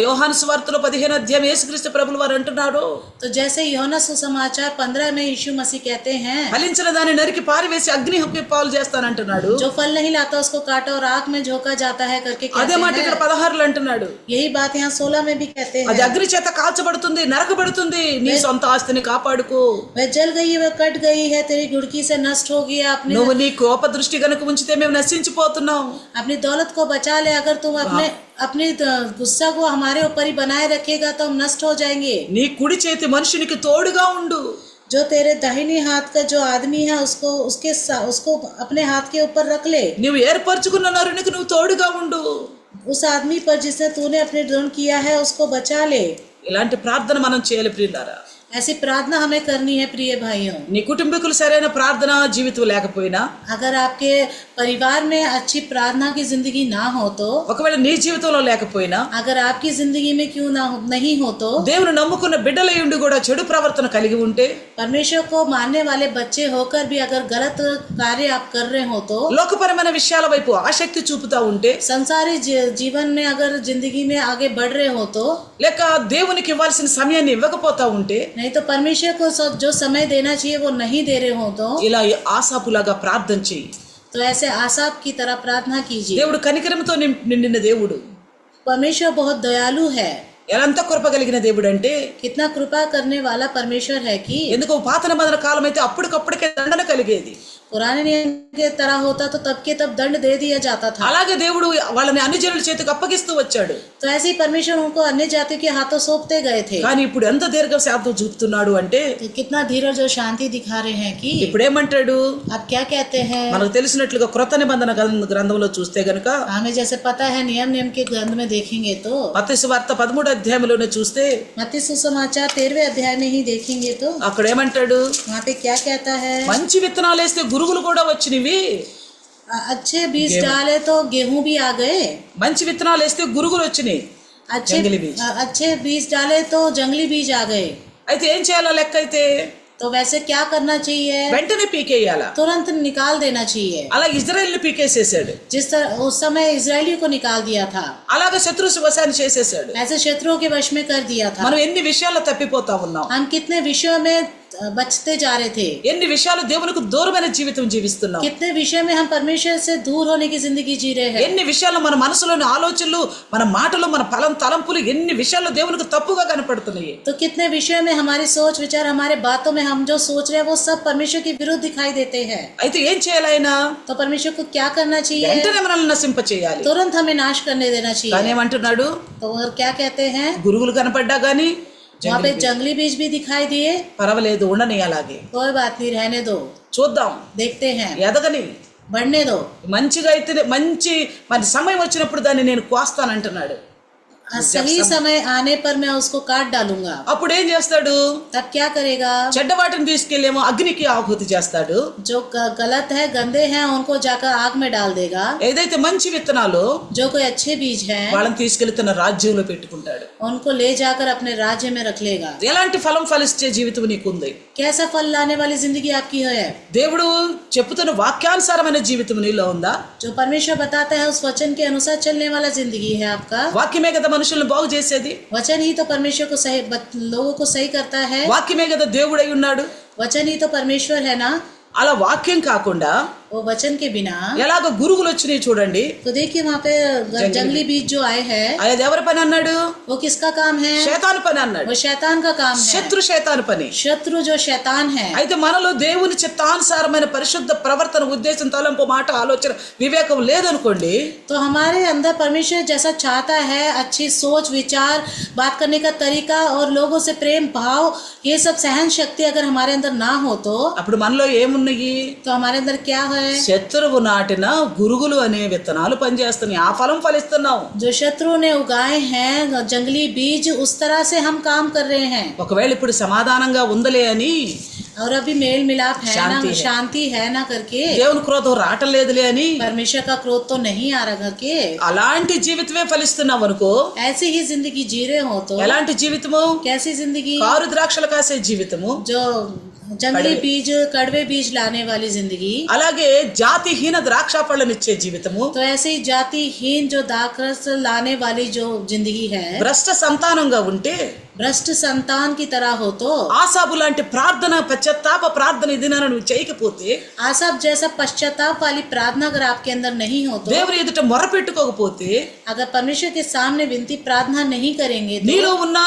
యోహాను సువార్తలో 15వ అధ్యాయం యేసుక్రీస్తు ప్రభుల వారు అంటున్నాడు, तो जैसे యోనా सुसमाचार 15 में यीशु मसीह कहते हैं, ఫలించిన దాన్ని నరికి పారివేసి అగ్ని పాలు చేస్తానంటున్నాడు. जो फल नहीं लाता उसको काटा और आग में झोंका जाता है करके అదే कहते మాట ఇక్కడ हैं। 16లో అంటున్నాడు. यही बात यहाँ 16 में भी कहते అది हैं। అగ్ని చేత కాల్చబడుతుంది, నరకబడుతుంది, నీ సొంత ఆస్తిని కాపాడుకో. वह जल गई, वह कट गई है, तेरी घुड़की से नष्ट हो गया। నువ్వు నీ కోప దృష్టి గనుక ఉంచితే మేము నశించిపోతున్నాం. अपनी दौलत को बचा ले। अगर तुम अपने गुस्सा को हमारे ऊपर ही बनाए रखेगा तो हम नष्ट हो जाएंगे। నీ కుడి చేతి మనుషునికి తోడుగా ఉండు. जो तेरे दाहिनी हाथ का जो आदमी है उसको अपने हाथ के ऊपर रख ले। నువ్వు ఏర్పరచుకున్న నరునికి నువ్వు తోడుగా ఉండు. उस आदमी पर जिसने तूने अपने दृढ़ किया है उसको बचा ले। ఇలాంటి ప్రార్థన మనం చేయాలి ప్రియులారా. ऐसी प्रार्थना हमें करनी है प्रिय भाइयों। నీ కుటుంబీకులు సరైన ప్రార్థన జీవితం లేకపోయినా, अगर आपके परिवार में अच्छी प्रार्थना की जिंदगी ना हो तो, ఒకవేళ నీ జీవితంలో లేకపోయినా, अगर आपकी जिंदगी में क्यों नहीं हो तो, దేవుని నమ్ముకున్న బిడ్డలై ఉండి కూడా చెడు ప్రవర్తన కలిగి ఉంటే, परमेश्वर को मानने वाले बच्चे होकर भी अगर गलत कार्य आप कर रहे हो तो, లోకపరమైన విషయాల వైపు ఆసక్తి చూపుతా ఉంటే, संसारी जीवन में अगर जिंदगी में आगे बढ़ रहे हो तो, లేక దేవునికి ఇవ్వాల్సిన సమయాన్ని ఇవ్వకపోతా ఉంటే, नहीं तो परमेश्वर को जो समय देना चाहिए वो नहीं दे रहे हो तो, ఇలా ఆసాపులాగా ప్రార్థన చెయ్యి. तो ऐसे आसाप की तरह प्रार्थना कीजिए। దేవుడు కనికరంతో నిండిన దేవుడు. परमेश्वर बहुत दयालु है। ఎంత కృప కలిగిన దేవుడు అంటే, कितना कृपा करने वाला परमेश्वर है कि, ఎందుకు పాత నిబంధన కాలం అయితే అప్పటికప్పటికే దండన కలిగేది. पुराने नियम के तरह होता तो तब के तब दंड दे दिया जाता था। అలాగే దేవుడు వాళ్ళని అన్ని జనుల చేతికి అప్పగిస్తూ వచ్చాడు. तो ऐसे ही परमेश्वर उनको अन्य जाति के हाथों सौंपते गए थे। కానీ ఇప్పుడు ఎంత దీర్ఘశాంతం చూపుతున్నాడు అంటే, तो कितना धीरज और शांति दिखा रहे हैं कि, ఇప్పుడు ఏమంటాడు? आप क्या कहते हैं? మనకు తెలిసినట్లుగా క్రొత్త నిబంధన గ్రంథంలో చూస్తే గనుక, हमें जैसे पता है नियम के ग्रंथ में देखेंगे तो, మత్తయి సువార్త 13వ అధ్యాయంలోనే చూస్తే मत्ती सुसमाचार 13वें अध्याय में ही देखेंगे तो అక్కడ ఏమంటాడు? वहाँ पे क्या कहता है? మంచి విత్తనాలు వేస్తే గురుగులు కూడా వచ్చినవి, अच्छे बीज डाले तो गेहूं भी आ गए। మంచి విత్తనాలు వేస్తే గురుగులు వచ్చినాయి, जंगली बीज। अच्छे बीज डाले तो जंगली बीज आ गए। అయితే ఏం చేయాలో లెక్క అయితే, तो वैसे क्या करना चाहिए? వెంటనే పీకేయాల. तुरंत निकाल देना चाहिए। అలా ఇజ్రాయెల్ ని పీకేసేసాడు. जिस तरह उस समय इजरायलियों को निकाल दिया था, అలాగే శత్రు వశాన్ని చేసేసాడు. ऐसे शत्रुओं के वश में कर दिया था। మనం ఎన్ని విషయాల్లో తప్పిపోతా ఉన్నాం, हम कितने विषयों में बचते जा रहे थे, ఎన్ని విషయాలు దేవునికి దూరమైన జీవితం జీవిస్తున్నాం, कितने विषय में हम परमेश्वर से दूर होने की जिंदगी जी रहे हैं, ఎన్ని విషయాల్లో మన మనసులోని ఆలోచనలు, మన మాటలు, మన తలంపులు ఎన్ని విషయాల్లో దేవునికి తప్పుగా కనపడుతున్నాయి. तो कितने विषयों में हमारी सोच विचार, हमारे बातों में हम जो सोच रहे हैं वो सब परमेश्वर के विरुद्ध दिखाई देते हैं। అయితే ఏం చేయాలి ఆయన? तो परमेश्वर को क्या करना चाहिए? వెంటనే మనల్ని నశింప చేయాలి. तुरंत हमें नाश करने देना కానీ चाहिए। ఏమంటున్నాడు? तो वो क्या कहते हैं? గురుగులు కనపడ్డా గానీ वहाँ पे जंगली बीज भी दिखाई दिए, పర్వాలేదు, ఉండని అలాగే कोई बात नहीं, रहने दो, చూద్దాం, देखते हैं, ఎదగని, बढ़ने दो। మంచిగా అయితే మంచి మరి సమయం వచ్చినప్పుడు దాన్ని నేను కోస్తానంటున్నాడు. सही समय आने पर मैं उसको काट डालूंगा। అప్పుడు ఏం చేస్తాడు? तब क्या करेगा? చెడ్డ వాటిని తీసుకెళ్ళేమో అగ్నికి ఆహుతి చేస్తాడు. जो गलत है, गंदे हैं, उनको जाकर आग में डाल देगा। ఏదైతే మంచి విత్తనాలు जो कोई अच्छे बीज हैं, వాళ్ళని తీసుకెళ్లి తన రాజ్యంలో పెట్టుకుంటాడు. उनको ले जाकर अपने राज्य में रख लेगा। ఎలాంటి ఫలం ఫలించే జీవితం నీకుంది? कैसा फल लाने वाली जिंदगी आपकी है? దేవుడు చెప్పుతున్న వాక్యానుసారమైన జీవితం నీలో ఉందా? जो परमेश्वर बताता है उस वचन के अनुसार चलने वाला जिंदगी है आपका? వాక్యమే కదా మనుషులను బాగు చేసేది. वचन ही तो परमेश्वर को सही, लोगों को सही करता है। వాక్యమే కదా దేవుడై ఉన్నాడు. वचन ही तो परमेश्वर है ना। అలా వాక్యం కాకుండా वो वचन के बिना ఎలాగ గురుగులు వచ్చినాయి చూడండి. तो देखिए वहाँ पे जंगली बीज जो आए हैं, అది ఎవరి పని అన్నాడు? वो किसका काम है? శైతాను పని అన్నాడు. वो शैतान का काम है। శత్రు శైతాను పని. शत्रु जो शैतान है। అయితే మనలో దేవుని చిత్తానుసారమైన పరిశుద్ధ ప్రవర్తన, ఉద్దేశం, తలంపు, మాట, ఆలోచన, వివేకం లేదనుకోండి, तो हमारे अंदर परमेश्वर जैसा चाहता है, अच्छी सोच, विचार, बात करने का तरीका और लोगों से प्रेम भाव, ये सब सहन शक्ति अगर हमारे अंदर ना हो तो అప్పుడు మనలో ఏమున్నాయి? हमारे अंदर क्या है? శత్రువు నాటిన గురుగులు అనే విత్తనాలు పనిచేస్తున్నాయి. ఆ ఫలం ఫలిస్తున్నావు. जो शत्रु ने उगाए हैं जंगली बीज, उस तरह से हम काम कर रहे हैं। ఒకవేళ ఇప్పుడు సమాధానంగా ఉందలే అని, और अभी मेल मिलाप है ना, शांति है ना करके, దేవుని క్రోధం రావట్లేదులే అని, परमेश्वर का क्रोध तो नहीं आ रहा करके, అలాంటి జీవితమే ఫలిస్తున్నావు అనుకో. ऐसी ही जिंदगी जी रहे हो तो ఎలాంటి జీవితము? कैसी जिंदगी? కారు ద్రాక్షలు కాసే జీవితము. जो जंगली बीज, कड़वे बीज लाने वाली जिंदगी। అలాగే జాతిహీన ద్రాక్ష పళ్ళనిచ్చే జీవితము. तो ऐसे ही जातिहीन जो दाखरस लाने वाली जो जिंदगी है, భ్రష్ట సంతానంగా ఉంటే, भ्रष्ट संतान की तरह हो तो, ఆసాబు లాంటి ప్రార్థన, పశ్చాత్తాప ప్రార్థన ఇది నువ్వు చేయకపోతే, आसाब जैसा पश्चाताप वाली प्रार्थना अगर आपके अंदर नहीं हो तो, దేవుని ఎదుట మొరపెట్టుకోకపోతే, अगर परमेश्वर के सामने विनती प्रार्थना नहीं करेंगे तो, నీలో ఉన్న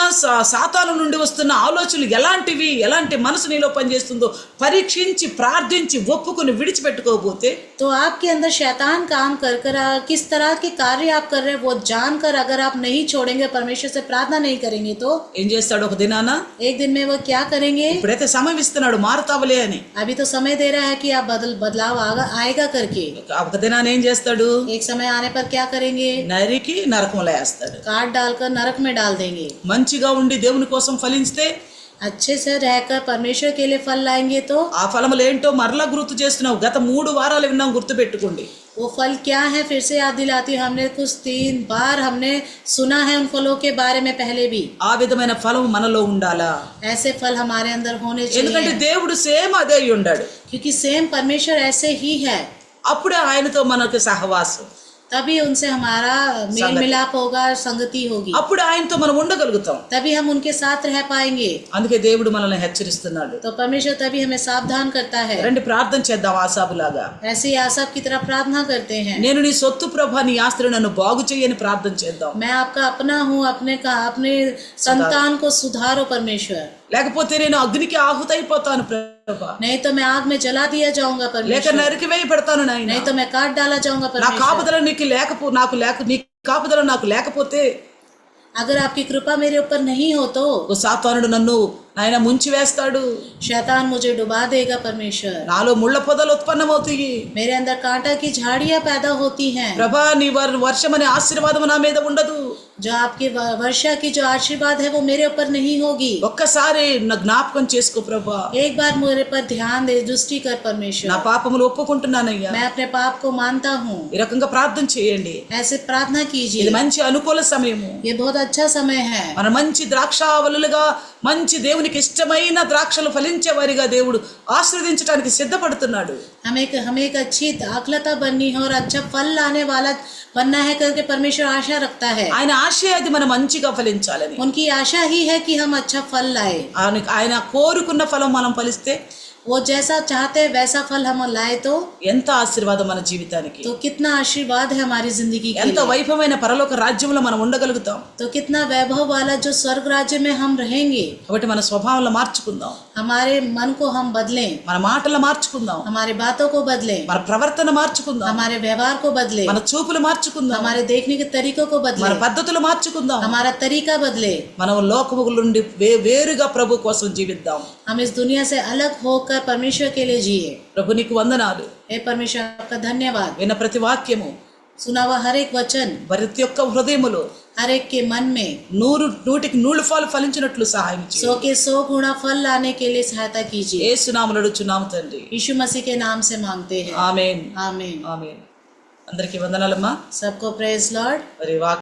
సాతాను నుండి వస్తున్న ఆలోచనలు ఎలాంటివి, ఎలాంటి మనసు నీలో పనిచేస్తుందో పరీక్షించి ప్రార్థించి ఒప్పుకుని విడిచిపెట్టుకోకపోతే, तो आपके अंदर शैतान काम कर कर किस तरह के कार्य आप कर रहे हैं वो जानकर अगर आप नहीं छोड़ेंगे, परमेश्वर से प्रार्थना नहीं करेंगे तो ఏం చేస్తాడు? ఒక దినాన एक दिन में वो क्या करेंगे? ఇప్పుడైతే సమయం ఇస్తున్నాడు మారుతావులే అని. अभी तो समय दे रहा है कि आप बदलाव आएगा करके। ఒక దినాన ఏం చేస్తాడు? एक समय आने पर क्या करेंगे? నరికి నరకంలో వేస్తాడు. काट डालकर नरक में डाल देंगे। మంచిగా ఉండి దేవుని కోసం ఫలించితే, अच्छे से रहकर परमेश्वर के लिए फल लाएंगे तो ఆ ఫలములు ఏంటో మరలా గుర్తు చేస్తున్నావు. గత 3 వారాలు విన్నాం, గుర్తు పెట్టుకోండి. वो फल क्या है फिर से याद दिलाती हूँ। हमने कुछ 3 बार हमने सुना है उन फलों के बारे में पहले भी। ఆ విధమైన ఫలం మనలో ఉండాలా? ऐसे फल हमारे अंदर होने ఎందుకంటే चाहिए, దేవుడు సేమ్ అదే అయి ఉండాడు. क्योंकि सेम परमेश्वर ऐसे ही है। అప్పుడే ఆయనతో మనకు సహవాసం, तभी उनसे हमारा मेल मिलाप होगा, संगति होगी, అప్పుడు ఆయనతో మనం ఉండగలుగుతాం. तभी हम उनके साथ रह पाएंगे। అందుకే దేవుడు మనల్ని హెచ్చరిస్తున్నాడు. तो परमेश्वर तभी हमें सावधान करता है। రండి ప్రార్థన చేద్దాం ఆసాబులాగా. ऐसे ही आसाब की तरह प्रार्थना करते हैं। నేను నీ సొత్తు ప్రభా, నీ ఆస్తిని నన్ను బాగు చేయని ప్రార్థన చేద్దాం. मैं आपका अपना हूँ, अपने संतान को सुधारो परमेश्वर, లేకపోతే నేను అగ్నికి ఆహుతైపోతాను ప్రభా, नहीं तो मैं आग में जला दिया जाऊंगा లేక परमेश्वर, నరికి వేయి పెడతాను నాయనా. नहीं तो मैं काट डाला जाऊंगा నా परमेश्वर। కాపుదల నీ కాపుదల నాకు లేకపోతే, अगर आपकी कृपा मेरे ऊपर नहीं हो तो ఓ సాతానుడు నన్ను నాయన ముంచి వేస్తాడు. शैतान मुझे डुबा देगा परमेश्वर, నాలో ముళ్ళ పొదలు ఉత్పన్నమవుతాయి. मेरे अंदर कांटा की झाड़ियां पैदा होती हैं। ప్రభా నీ వర్షం అనే ఆశీర్వాదం నా మీద ఉండదు. जो आपकी वर्षा की जो आशीर्वाद है वो मेरे ऊपर नहीं होगी। ఒక్కసారి నా జ్ఞాపకం చేసుకో ప్రభా. एक बार मेरे पर ध्यान दे, दृष्टि कर నా परमेश्वर, పాపములు ఒప్పుకుంటున్నానయ్యా. मैं अपने पाप को मानता हूँ। ఈ రకంగా ప్రార్థన చేయండి. ऐसे प्रार्थना ఇది कीजिए, మంచి అనుకూల సమయము. ये बहुत अच्छा समय है। మన మంచి ద్రాక్షావలులుగా, మంచి దేవునికి ఇష్టమైన ద్రాక్షలు ఫలించే వారిగా దేవుడు ఆశీర్వదించడానికి సిద్ధపడుతున్నాడు. हमें एक अच्छी दाखलता बननी है और अच्छा फल लाने वाला बनना है करके परमेश्वर आशा रखता है। ఆయన ఆశ అది మనం మంచిగా ఫలించాలని. उनकी आशा ही है कि हम अच्छा फल लाए। ఆయన కోరుకున్న ఫలం మనం ఫలిస్తే वो जैसा चाहते हैं वैसा फल हम लाए तो ఎంత ఆశీర్వాదం మన జీవితానికి. तो कितना आशीर्वाद है हमारी जिंदगी के ఎంత लिए। వైభవమైన పరలోక రాజ్యంలో మనం ఉండగలుగుతాం. तो कितना वैभव वाला जो स्वर्ग राज्य में हम रहेंगे। కాబట్టి మన స్వభావంలో మార్చుకుందాం, हमारे मन को हम बदलें, మన మాటలు మార్చుకుందాం, हमारे बातों को बदलें, మన ప్రవర్తన మార్చుకుందాం, हमारे व्यवहार को बदलें, మన చూపులు మార్చుకుందాం, हमारे देखने के तरीकों को మన बदलें, పద్ధతులు మార్చుకుందాం. हमारा तरीका बदले। మనం లోకము నుండి వేరుగా ప్రభు కోసం జీవిద్దాం. हम इस दुनिया से अलग होकर परमेश्वर के लिए जिए। ప్రభు నీకు వందనాలు. हे परमेश्वर आपका धन्यवाद। విన్న ప్రతి వాక్యము सुना हुआ हर एक वचन ప్రతి ఒక్క హృదయములో हर एक के मन में 100 ఫాలు ఫలించినట్లు సహాయం చేయండి. 100 के 100 गुना फल लाने के लिए सहायता कीजिए। యేసు నామములో అడుగుచున్నాము తండ్రి. यीशु मसीह के नाम से मांगते हैं, ఆమేన్ आमीन। ఆమేన్. అందరికీ వందనాలమ్మా. सबको प्रेज लॉर्ड। మరి